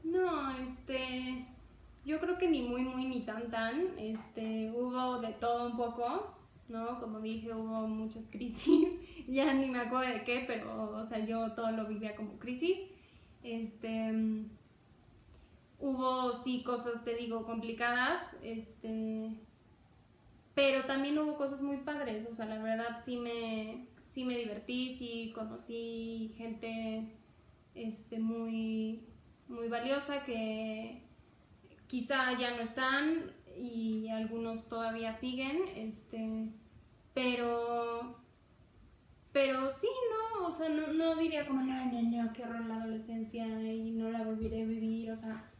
Speaker 2: No, yo creo que ni muy, muy, ni tan, hubo de todo un poco, ¿no? Como dije, hubo muchas crisis, ya ni me acuerdo de qué, pero, o sea, yo todo lo vivía como crisis. Hubo, sí, cosas, te digo, complicadas, pero también hubo cosas muy padres, o sea, la verdad sí me divertí, sí conocí gente, muy, muy valiosa que quizá ya no están y algunos todavía siguen, pero sí, no, o sea, no diría como, no, qué horror la adolescencia y no la volveré a vivir, o sea,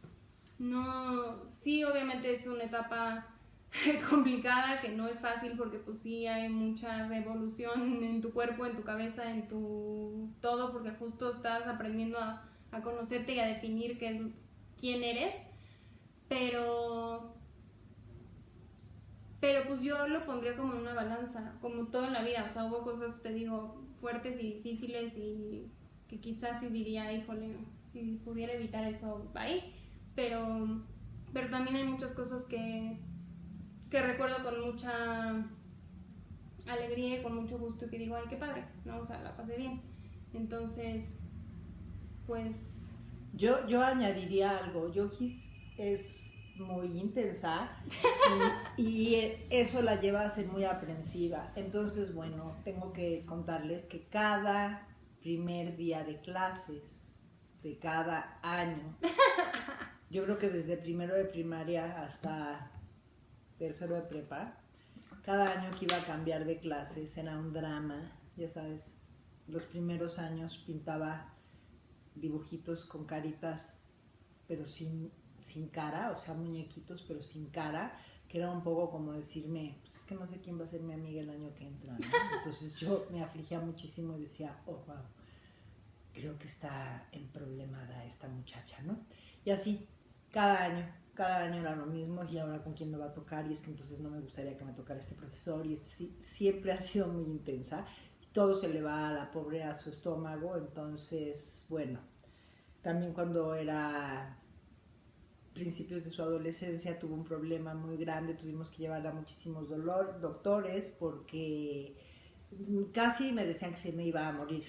Speaker 2: no, sí, obviamente es una etapa complicada, que no es fácil porque pues sí hay mucha revolución en tu cuerpo, en tu cabeza, en tu todo, porque justo estás aprendiendo a conocerte y a definir quién eres, pero pues yo lo pondría como en una balanza, como todo en la vida, o sea, hubo cosas, te digo, fuertes y difíciles y que quizás sí diría, híjole, si pudiera evitar eso, bye, pero también hay muchas cosas que recuerdo con mucha alegría y con mucho gusto y que digo, ay, qué padre, ¿no? O sea, la pasé bien. Entonces, pues...
Speaker 3: Yo añadiría algo. Yogis es muy intensa y eso la lleva a ser muy aprensiva. Entonces, bueno, tengo que contarles que cada primer día de clases de cada año, yo creo que desde primero de primaria hasta tercero de prepa, cada año que iba a cambiar de clases era un drama, ya sabes. Los primeros años pintaba dibujitos con caritas, pero sin cara, o sea, muñequitos, pero sin cara, que era un poco como decirme, pues es que no sé quién va a ser mi amiga el año que entra, ¿no? Entonces yo me afligía muchísimo y decía, oh, wow, creo que está emproblemada esta muchacha, ¿no? Y así, cada año era lo mismo, y ahora con quién me va a tocar, y es que entonces no me gustaría que me tocara este profesor, y siempre ha sido muy intensa, y todo se le va a la pobre a su estómago. Entonces, bueno, también cuando era principios de su adolescencia tuvo un problema muy grande, tuvimos que llevarla a muchísimos doctores, porque casi me decían que se me iba a morir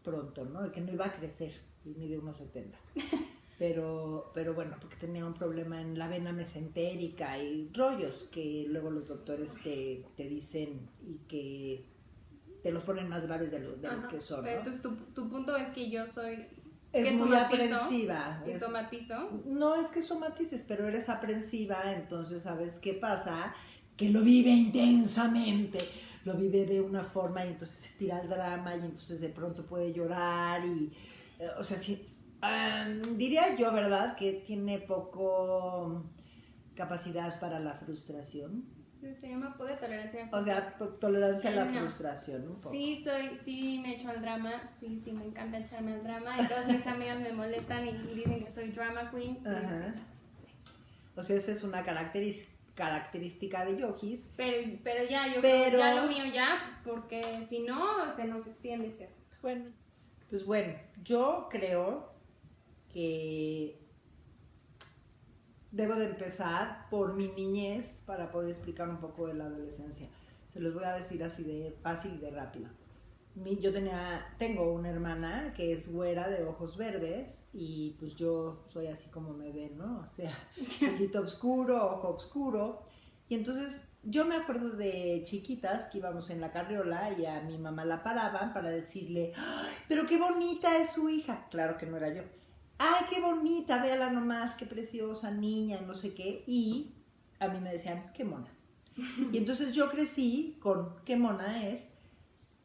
Speaker 3: pronto, ¿no? Y que no iba a crecer, y mide 1,70. Pero bueno, porque tenía un problema en la vena mesentérica y rollos que luego los doctores te dicen y que te los ponen más graves de lo que son, ¿no?
Speaker 2: Entonces tu punto es que yo soy...
Speaker 3: Es muy aprensiva.
Speaker 2: ¿Y somatizo?
Speaker 3: No es que somatices, pero eres aprensiva, entonces ¿sabes qué pasa? Que lo vive intensamente, lo vive de una forma y entonces se tira el drama y entonces de pronto puede llorar y, o sea, sí, diría yo, ¿verdad? Que tiene poco capacidad para la frustración.
Speaker 2: Se llama poco de tolerancia.
Speaker 3: O sea, tolerancia a la frustración, un poco.
Speaker 2: Sí me echo al drama, sí, me encanta echarme al drama, y todos mis amigos me molestan y dicen que soy drama queen, sí.
Speaker 3: O sea, esa es una característica de Yogis.
Speaker 2: Pero ya, yo creo ya lo mío ya, porque si no, se nos extiende este asunto.
Speaker 3: Bueno, pues bueno, yo creo que debo de empezar por mi niñez para poder explicar un poco de la adolescencia. Se los voy a decir así de fácil y de rápido. Yo tengo una hermana que es güera de ojos verdes y pues yo soy así como me ven, ¿no? O sea, ojito oscuro, ojo oscuro. Y entonces yo me acuerdo de chiquitas que íbamos en la carriola y a mi mamá la paraban para decirle, ¡ay, pero qué bonita es su hija! Claro que no era yo. ¡Ay, qué bonita! Véala nomás, qué preciosa niña, no sé qué. Y a mí me decían, qué mona. Y entonces yo crecí con qué mona es.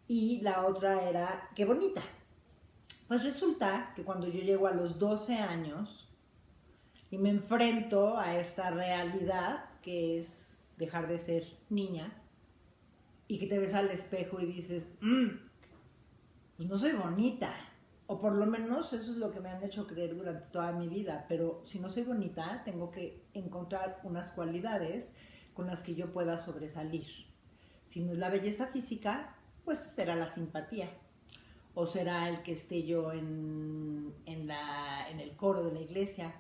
Speaker 3: Y la otra era, qué bonita. Pues resulta que cuando yo llego a los 12 años y me enfrento a esta realidad que es dejar de ser niña y que te ves al espejo y dices, pues no soy bonita. O por lo menos eso es lo que me han hecho creer durante toda mi vida. Pero si no soy bonita, tengo que encontrar unas cualidades con las que yo pueda sobresalir. Si no es la belleza física, pues será la simpatía, o será el que esté yo en el coro de la iglesia,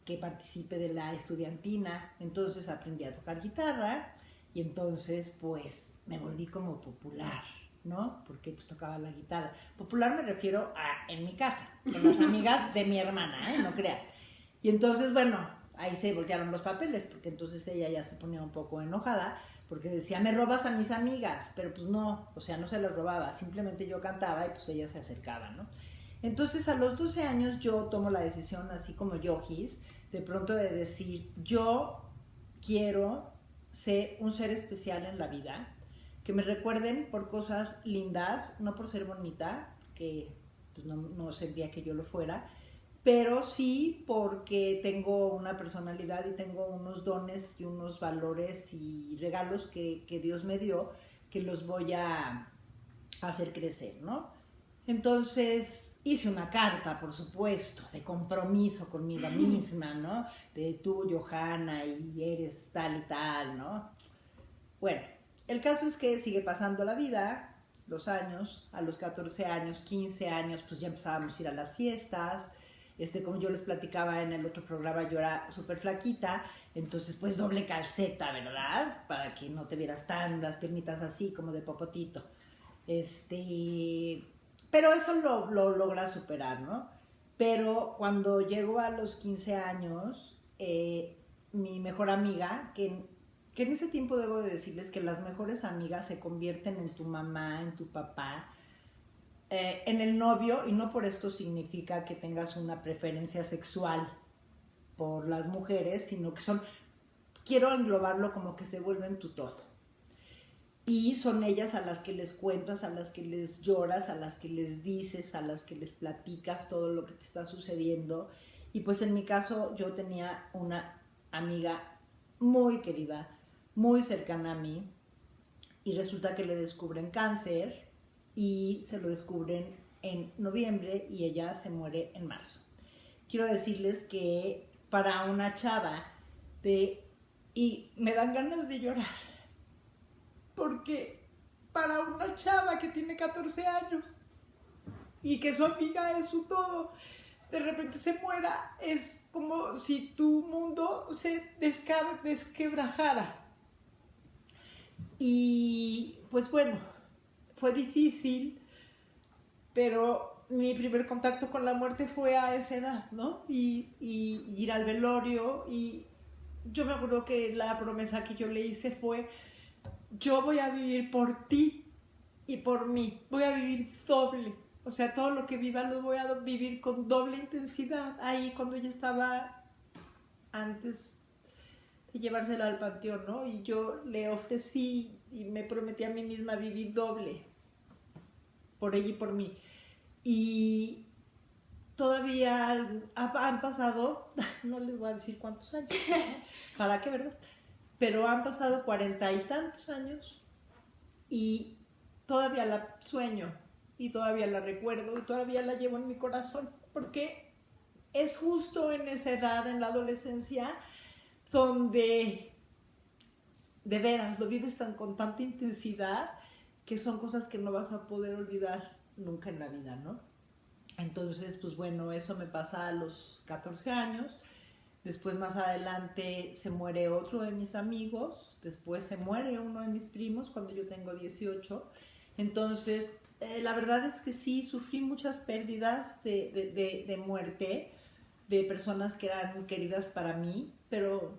Speaker 3: que participe de la estudiantina. Entonces aprendí a tocar guitarra y entonces pues me volví como popular, ¿no? Porque pues tocaba la guitarra. Popular me refiero a en mi casa, con las amigas de mi hermana, no crean. Y entonces, bueno, ahí se voltearon los papeles, porque entonces ella ya se ponía un poco enojada, porque decía, me robas a mis amigas, pero pues no, o sea, no se las robaba, simplemente yo cantaba y pues ella se acercaba, ¿no? Entonces a los 12 años yo tomo la decisión, así como Yogis, de pronto de decir, yo quiero ser un ser especial en la vida, que me recuerden por cosas lindas, no por ser bonita, que pues no sentía que yo lo fuera, pero sí porque tengo una personalidad y tengo unos dones y unos valores y regalos que Dios me dio, que los voy a hacer crecer, ¿no? Entonces hice una carta, por supuesto, de compromiso conmigo misma, ¿no? De tú, Johanna, y eres tal y tal, ¿no? Bueno, el caso es que sigue pasando la vida, los años, a los 14 años, 15 años, pues ya empezábamos a ir a las fiestas. Como yo les platicaba en el otro programa, yo era súper flaquita, entonces pues doble calceta, ¿verdad? Para que no te vieras tan las piernitas así como de popotito. Pero eso lo logras superar, ¿no? Pero cuando llego a los 15 años, mi mejor amiga, que en ese tiempo debo de decirles que las mejores amigas se convierten en tu mamá, en tu papá, en el novio, y no por esto significa que tengas una preferencia sexual por las mujeres, sino que quiero englobarlo como que se vuelven tu todo. Y son ellas a las que les cuentas, a las que les lloras, a las que les dices, a las que les platicas todo lo que te está sucediendo. Y pues en mi caso yo tenía una amiga muy querida, muy cercana a mí, y resulta que le descubren cáncer y se lo descubren en noviembre y ella se muere en marzo. Quiero decirles que para una chava y me dan ganas de llorar, porque para una chava que tiene 14 años y que su amiga es su todo, de repente se muera, es como si tu mundo se desquebrajara. Y pues bueno, fue difícil, pero mi primer contacto con la muerte fue a esa edad, ¿no? Y ir al velorio, y yo me acuerdo que la promesa que yo le hice fue, yo voy a vivir por ti y por mí, voy a vivir doble, o sea, todo lo que viva lo voy a vivir con doble intensidad. Ahí cuando ella estaba antes de llevársela al panteón, ¿no? Y yo le ofrecí y me prometí a mí misma vivir doble, por ella y por mí. Y todavía han pasado, no les voy a decir cuántos años, ¿para qué, verdad? Pero han pasado 40 y tantos años y todavía la sueño y todavía la recuerdo y todavía la llevo en mi corazón, porque es justo en esa edad, en la adolescencia, donde de veras lo vives con tanta intensidad que son cosas que no vas a poder olvidar nunca en la vida, ¿no? Entonces, pues bueno, eso me pasa a los 14 años. Después más adelante se muere otro de mis amigos, después se muere uno de mis primos cuando yo tengo 18. Entonces, la verdad es que sí, sufrí muchas pérdidas de muerte de personas que eran queridas para mí, pero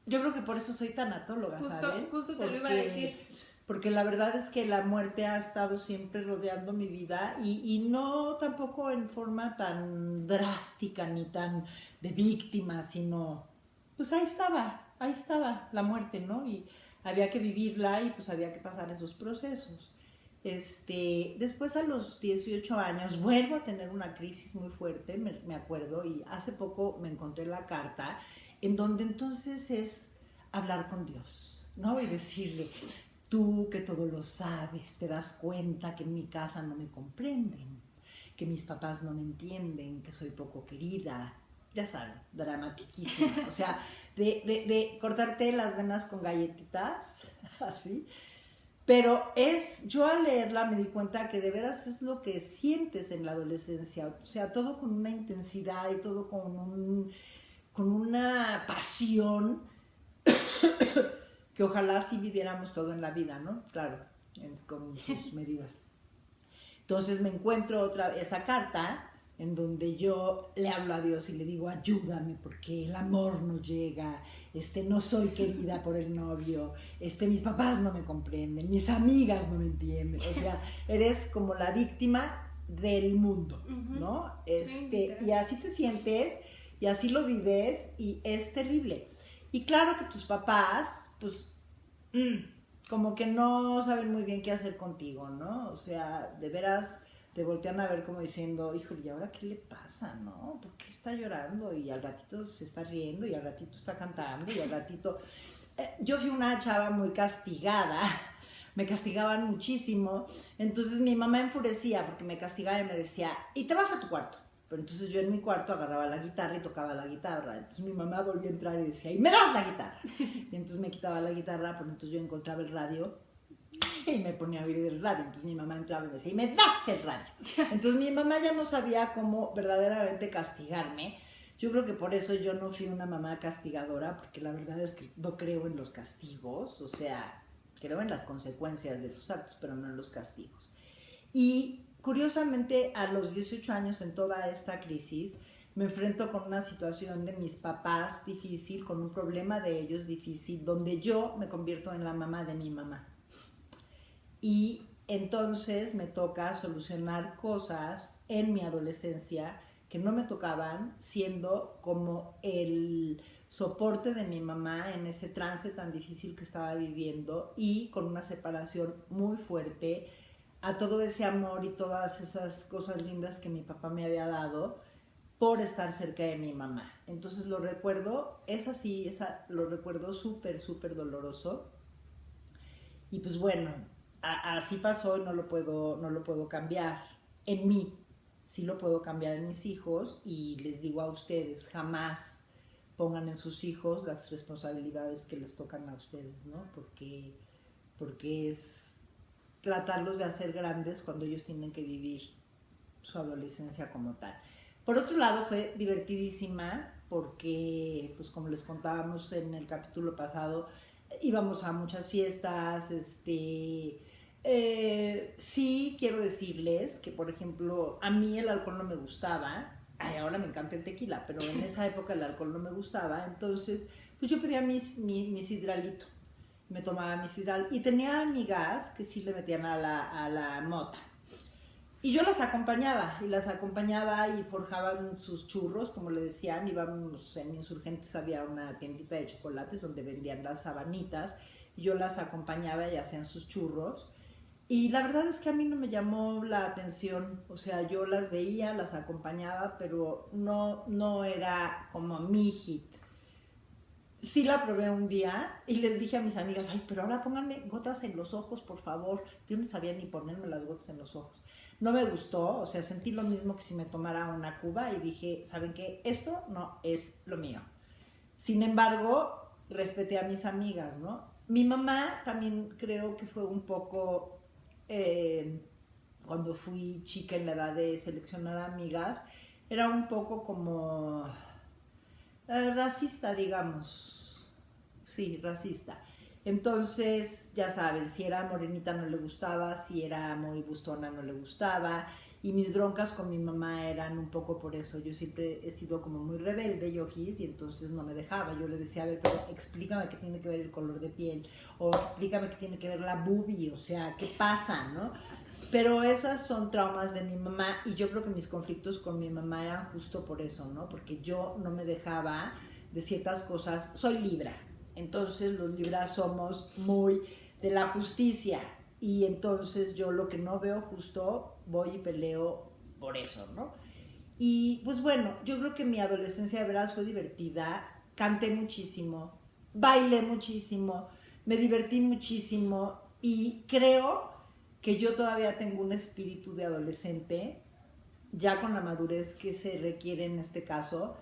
Speaker 3: yo creo que por eso soy tanatóloga, ¿saben?
Speaker 2: Justo te lo iba a decir.
Speaker 3: Porque la verdad es que la muerte ha estado siempre rodeando mi vida y no tampoco en forma tan drástica ni tan de víctima, sino pues ahí estaba la muerte, ¿no? Y había que vivirla y pues había que pasar esos procesos. Después a los 18 años vuelvo a tener una crisis muy fuerte, me acuerdo, y hace poco me encontré la carta en donde entonces es hablar con Dios, ¿no? Y decirle, tú que todo lo sabes, te das cuenta que en mi casa no me comprenden, que mis papás no me entienden, que soy poco querida, ya saben, dramatiquísima, o sea, de cortarte las venas con galletitas, así. Pero yo al leerla me di cuenta que de veras es lo que sientes en la adolescencia, o sea, todo con una intensidad y todo con una pasión que ojalá sí viviéramos todo en la vida, ¿no? Claro, con sus medidas. Entonces me encuentro esa carta en donde yo le hablo a Dios y le digo, ayúdame porque el amor no llega, no soy querida por el novio, mis papás no me comprenden, mis amigas no me entienden, o sea, eres como la víctima del mundo, ¿no? Y así te sientes y así lo vives y es terrible. Y claro que tus papás, pues, como que no saben muy bien qué hacer contigo, ¿no? O sea, de veras te voltean a ver como diciendo, híjole, ¿y ahora qué le pasa, no? ¿Por qué está llorando? Y al ratito se está riendo, y al ratito está cantando, y al ratito... Yo fui una chava muy castigada, me castigaban muchísimo, entonces mi mamá enfurecía porque me castigaba y me decía, y te vas a tu cuarto. Pero entonces yo en mi cuarto agarraba la guitarra y tocaba la guitarra. Entonces mi mamá volvía a entrar y decía, y me das la guitarra. Y entonces me quitaba la guitarra, pero entonces yo encontraba el radio y me ponía a oír el radio. Entonces mi mamá entraba y me decía, y me das el radio. Entonces mi mamá ya no sabía cómo verdaderamente castigarme. Yo creo que por eso yo no fui una mamá castigadora, porque la verdad es que no creo en los castigos. O sea, creo en las consecuencias de tus actos, pero no en los castigos. Y curiosamente, a los 18 años, en toda esta crisis, me enfrento con una situación de mis papás difícil, con un problema de ellos difícil, donde yo me convierto en la mamá de mi mamá. Y entonces me toca solucionar cosas en mi adolescencia que no me tocaban, siendo como el soporte de mi mamá en ese trance tan difícil que estaba viviendo y con una separación muy fuerte, a todo ese amor y todas esas cosas lindas que mi papá me había dado por estar cerca de mi mamá. Entonces lo recuerdo, lo recuerdo súper, súper doloroso. Y pues bueno, así pasó y no lo puedo cambiar en mí. Sí lo puedo cambiar en mis hijos y les digo a ustedes, jamás pongan en sus hijos las responsabilidades que les tocan a ustedes, ¿no? Porque es tratarlos de hacer grandes cuando ellos tienen que vivir su adolescencia como tal. Por otro lado, fue divertidísima porque, pues como les contábamos en el capítulo pasado, íbamos a muchas fiestas, sí quiero decirles que, por ejemplo, a mí el alcohol no me gustaba, ahora me encanta el tequila, pero en esa época el alcohol no me gustaba, entonces pues yo pedía mi sidralito, me tomaba mi sidral y tenía amigas que sí le metían a la mota. Y yo las acompañaba y forjaban sus churros, como le decían, íbamos en Insurgentes, había una tiendita de chocolates donde vendían las sabanitas, y yo las acompañaba y hacían sus churros. Y la verdad es que a mí no me llamó la atención, o sea, yo las veía, las acompañaba, pero no era como mi hit. Sí la probé un día y les dije a mis amigas, ay, pero ahora pónganme gotas en los ojos, por favor. Yo no sabía ni ponerme las gotas en los ojos. No me gustó, o sea, sentí lo mismo que si me tomara una cuba y dije, ¿saben qué? Esto no es lo mío. Sin embargo, respeté a mis amigas, ¿no? Mi mamá también creo que fue un poco, cuando fui chica en la edad de seleccionar amigas, era un poco como racista, digamos. Sí, racista. Entonces, ya sabes, si era morenita no le gustaba, si era muy bustona no le gustaba. Y mis broncas con mi mamá eran un poco por eso. Yo siempre he sido como muy rebelde, Yojis, y entonces no me dejaba. Yo le decía, a ver, pero explícame qué tiene que ver el color de piel, o explícame qué tiene que ver la boobie, o sea, qué pasa, ¿no? Pero esas son traumas de mi mamá, y yo creo que mis conflictos con mi mamá eran justo por eso, ¿no? Porque yo no me dejaba de ciertas cosas. Soy Libra, entonces los Libras somos muy de la justicia, y entonces yo lo que no veo justo voy y peleo por eso, ¿no? Y pues bueno, yo creo que mi adolescencia de verdad fue divertida, canté muchísimo, bailé muchísimo, me divertí muchísimo, y creo que yo todavía tengo un espíritu de adolescente, ya con la madurez que se requiere en este caso,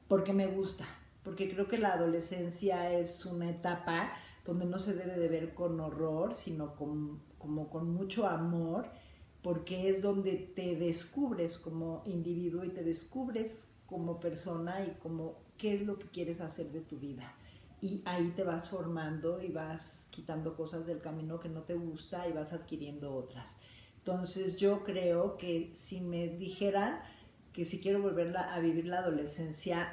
Speaker 3: porque me gusta, porque creo que la adolescencia es una etapa donde no se debe de ver con horror, sino como con mucho amor, porque es donde te descubres como individuo y te descubres como persona y como qué es lo que quieres hacer de tu vida. Y ahí te vas formando y vas quitando cosas del camino que no te gusta y vas adquiriendo otras. Entonces yo creo que si me dijeran que si quiero volver a vivir la adolescencia,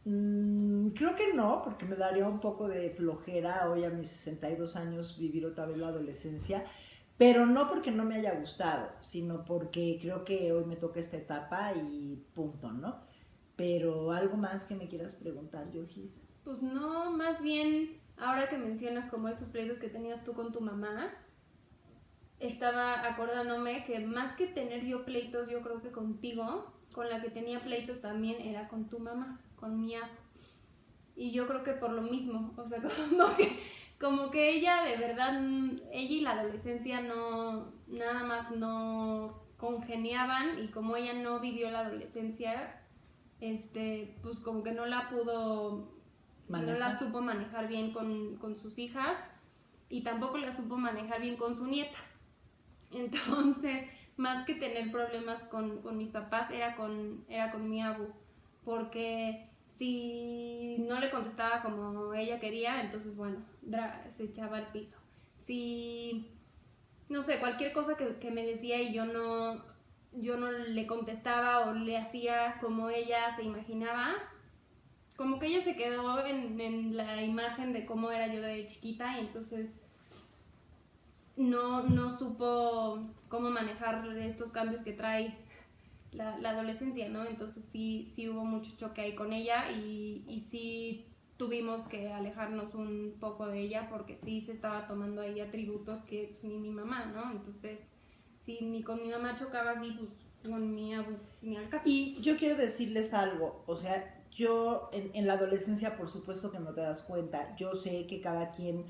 Speaker 3: creo que no, porque me daría un poco de flojera hoy a mis 62 años vivir otra vez la adolescencia, pero no porque no me haya gustado, sino porque creo que hoy me toca esta etapa y punto, ¿no? Pero algo más que me quieras preguntar, Yojis.
Speaker 2: Pues no, más bien, ahora que mencionas como estos pleitos que tenías tú con tu mamá, estaba acordándome que más que tener yo pleitos, yo creo que contigo, con la que tenía pleitos también era con tu mamá, con mi abu. Y yo creo que por lo mismo, o sea, como que ella de verdad, ella y la adolescencia no, nada más no congeniaban, y como ella no vivió la adolescencia, pues como que no la pudo, no la supo manejar bien con sus hijas, y tampoco la supo manejar bien con su nieta. Entonces, más que tener problemas con mis papás, era con mi abu, porque si no le contestaba como ella quería, entonces bueno, se echaba al piso. Si, no sé, cualquier cosa que me decía y yo no le contestaba o le hacía como ella se imaginaba, como que ella se quedó en la imagen de cómo era yo de chiquita, y entonces no supo cómo manejar estos cambios que trae la adolescencia, ¿no? Entonces sí hubo mucho choque ahí con ella, y sí tuvimos que alejarnos un poco de ella, porque sí se estaba tomando ahí atributos que pues, ni mi mamá, ¿no? Entonces, si ni con mi mamá chocaba así, pues con mi abu ni al caso.
Speaker 3: Y yo quiero decirles algo, o sea, yo en la adolescencia, por supuesto que no te das cuenta, yo sé que cada quien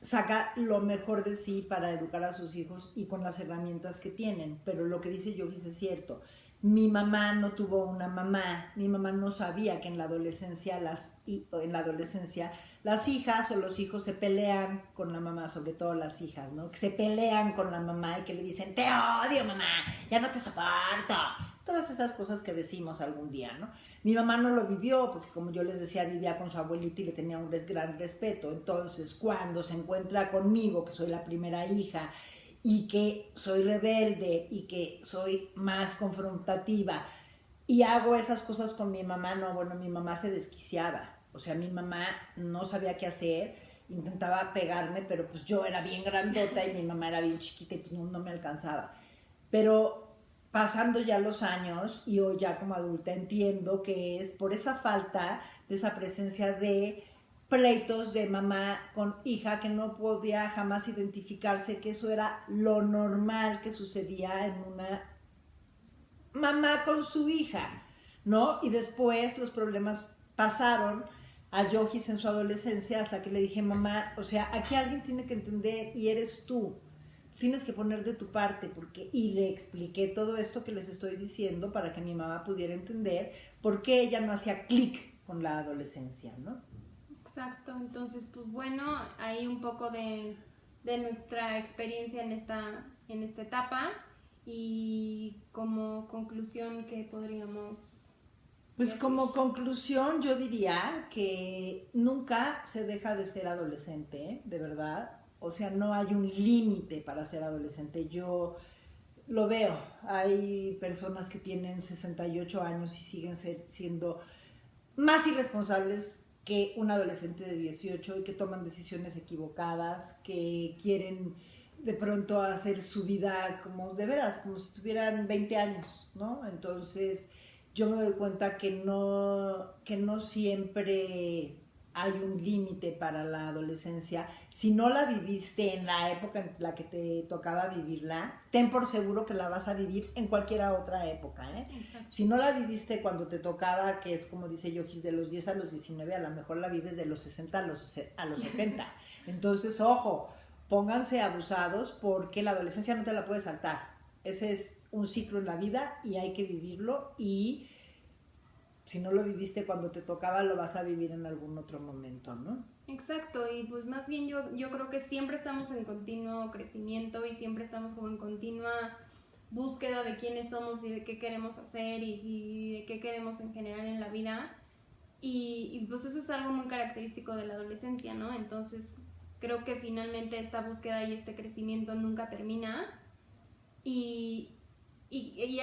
Speaker 3: saca lo mejor de sí para educar a sus hijos y con las herramientas que tienen, pero lo que dice Yogis es cierto. Mi mamá no tuvo una mamá, mi mamá no sabía que en la adolescencia las hijas o los hijos se pelean con la mamá, sobre todo las hijas, ¿no? Que se pelean con la mamá y que le dicen, te odio mamá, ya no te soporto. Todas esas cosas que decimos algún día, ¿no? Mi mamá no lo vivió porque, como yo les decía, vivía con su abuelita y le tenía un gran respeto. Entonces, cuando se encuentra conmigo, que soy la primera hija y que soy rebelde y que soy más confrontativa y hago esas cosas con mi mamá, no, bueno, mi mamá se desquiciaba. O sea, mi mamá no sabía qué hacer, intentaba pegarme, pero pues yo era bien grandota y mi mamá era bien chiquita y pues no me alcanzaba. Pero pasando ya los años y hoy ya como adulta entiendo que es por esa falta de esa presencia de pleitos de mamá con hija, que no podía jamás identificarse que eso era lo normal que sucedía en una mamá con su hija, ¿no? Y después los problemas pasaron a Yojis en su adolescencia hasta que le dije, mamá, o sea, aquí alguien tiene que entender y eres tú. Tienes que poner de tu parte, y le expliqué todo esto que les estoy diciendo para que mi mamá pudiera entender por qué ella no hacía clic con la adolescencia, ¿no?
Speaker 2: Exacto, entonces pues bueno, hay un poco de nuestra experiencia en esta etapa, y como conclusión que podríamos
Speaker 3: Pues como conclusión yo diría que nunca se deja de ser adolescente, ¿eh? De verdad. O sea, no hay un límite para ser adolescente. Yo lo veo. Hay personas que tienen 68 años y siguen siendo más irresponsables que un adolescente de 18 y que toman decisiones equivocadas, que quieren de pronto hacer su vida como de veras, como si tuvieran 20 años, ¿no? Entonces yo me doy cuenta que no siempre hay un límite para la adolescencia. Si no la viviste en la época en la que te tocaba vivirla, ten por seguro que la vas a vivir en cualquier otra época, ¿eh? Si no la viviste cuando te tocaba, que es como dice Yogis, de los 10 a los 19, a lo mejor la vives de los 60 a los 70. Entonces, ojo, pónganse abusados porque la adolescencia no te la puedes saltar. Ese es un ciclo en la vida y hay que vivirlo, y si no lo viviste cuando te tocaba, lo vas a vivir en algún otro momento, ¿no?
Speaker 2: Exacto, y pues más bien yo creo que siempre estamos en continuo crecimiento y siempre estamos como en continua búsqueda de quiénes somos y de qué queremos hacer y de qué queremos en general en la vida, y pues eso es algo muy característico de la adolescencia, ¿no? Entonces creo que finalmente esta búsqueda y este crecimiento nunca termina, y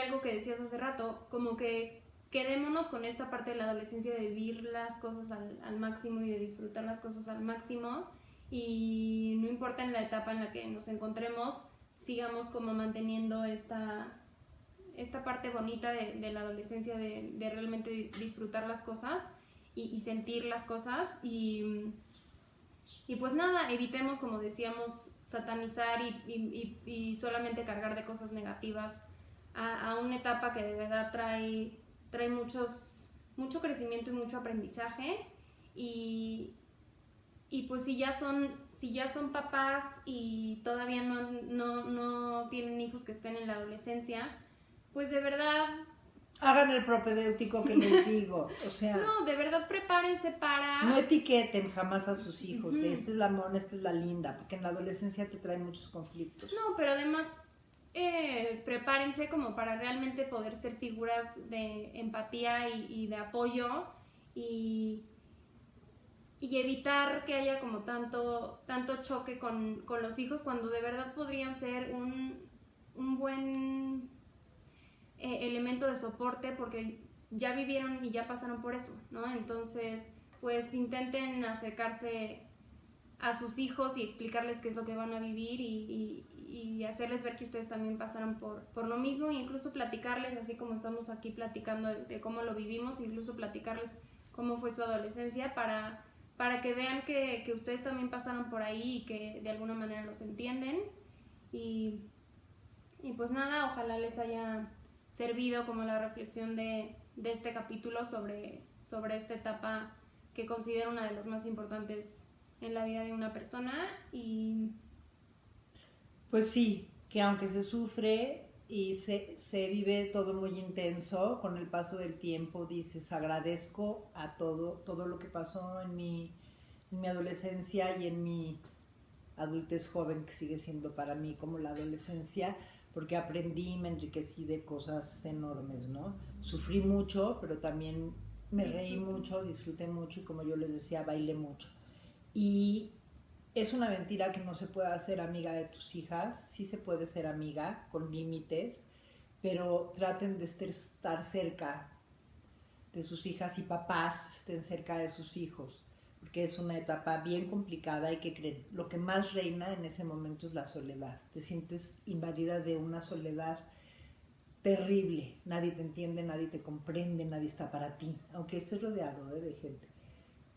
Speaker 2: algo que decías hace rato, como que quedémonos con esta parte de la adolescencia de vivir las cosas al máximo y de disfrutar las cosas al máximo, y no importa en la etapa en la que nos encontremos, sigamos como manteniendo esta parte bonita de la adolescencia, de realmente disfrutar las cosas y sentir las cosas, y pues nada, evitemos, como decíamos, satanizar y solamente cargar de cosas negativas a una etapa que de verdad trae mucho crecimiento y mucho aprendizaje, y pues si ya son papás y todavía no tienen hijos que estén en la adolescencia, pues de verdad
Speaker 3: hagan el propedéutico que les digo, o sea,
Speaker 2: no, de verdad prepárense para...
Speaker 3: No etiqueten jamás a sus hijos de esta es la mona, esta es la linda, porque en la adolescencia te traen muchos conflictos.
Speaker 2: No, pero además prepárense como para realmente poder ser figuras de empatía y de apoyo, y evitar que haya como tanto choque con los hijos, cuando de verdad podrían ser un buen elemento de soporte, porque ya vivieron y ya pasaron por eso, ¿no? Entonces, pues intenten acercarse a sus hijos y explicarles qué es lo que van a vivir, y hacerles ver que ustedes también pasaron por lo mismo, e incluso platicarles, así como estamos aquí platicando de cómo lo vivimos, incluso platicarles cómo fue su adolescencia, para que vean que ustedes también pasaron por ahí y que de alguna manera los entienden, y pues nada, ojalá les haya servido como la reflexión de este capítulo sobre esta etapa que considero una de las más importantes en la vida de una persona. Y
Speaker 3: pues sí, que aunque se sufre y se vive todo muy intenso, con el paso del tiempo dices, agradezco a todo lo que pasó en mi adolescencia y en mi adultez joven, que sigue siendo para mí como la adolescencia, porque aprendí y me enriquecí de cosas enormes, ¿no? Sufrí mucho, pero también me reí mucho, disfruté mucho, y como yo les decía, bailé mucho. Y es una mentira que no se pueda ser amiga de tus hijas. Sí se puede ser amiga, con límites, pero traten de estar cerca de sus hijas, y papás estén cerca de sus hijos, porque es una etapa bien complicada. Y que creen, lo que más reina en ese momento es la soledad. Te sientes invadida de una soledad terrible, nadie te entiende, nadie te comprende, nadie está para ti, aunque estés rodeado de gente,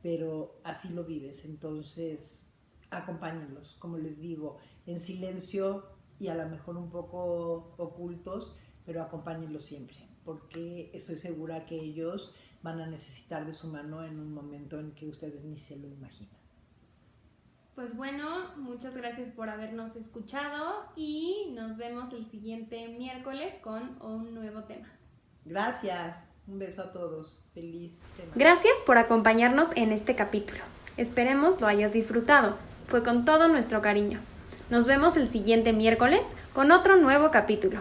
Speaker 3: pero así lo vives. Entonces acompáñenlos, como les digo, en silencio y a lo mejor un poco ocultos, pero acompáñenlos siempre, porque estoy segura que ellos van a necesitar de su mano en un momento en que ustedes ni se lo imaginan.
Speaker 2: Pues bueno, muchas gracias por habernos escuchado, y nos vemos el siguiente miércoles con un nuevo tema.
Speaker 3: Gracias, un beso a todos, feliz semana.
Speaker 2: Gracias por acompañarnos en este capítulo. Esperemos lo hayas disfrutado, fue con todo nuestro cariño. Nos vemos el siguiente miércoles con otro nuevo capítulo.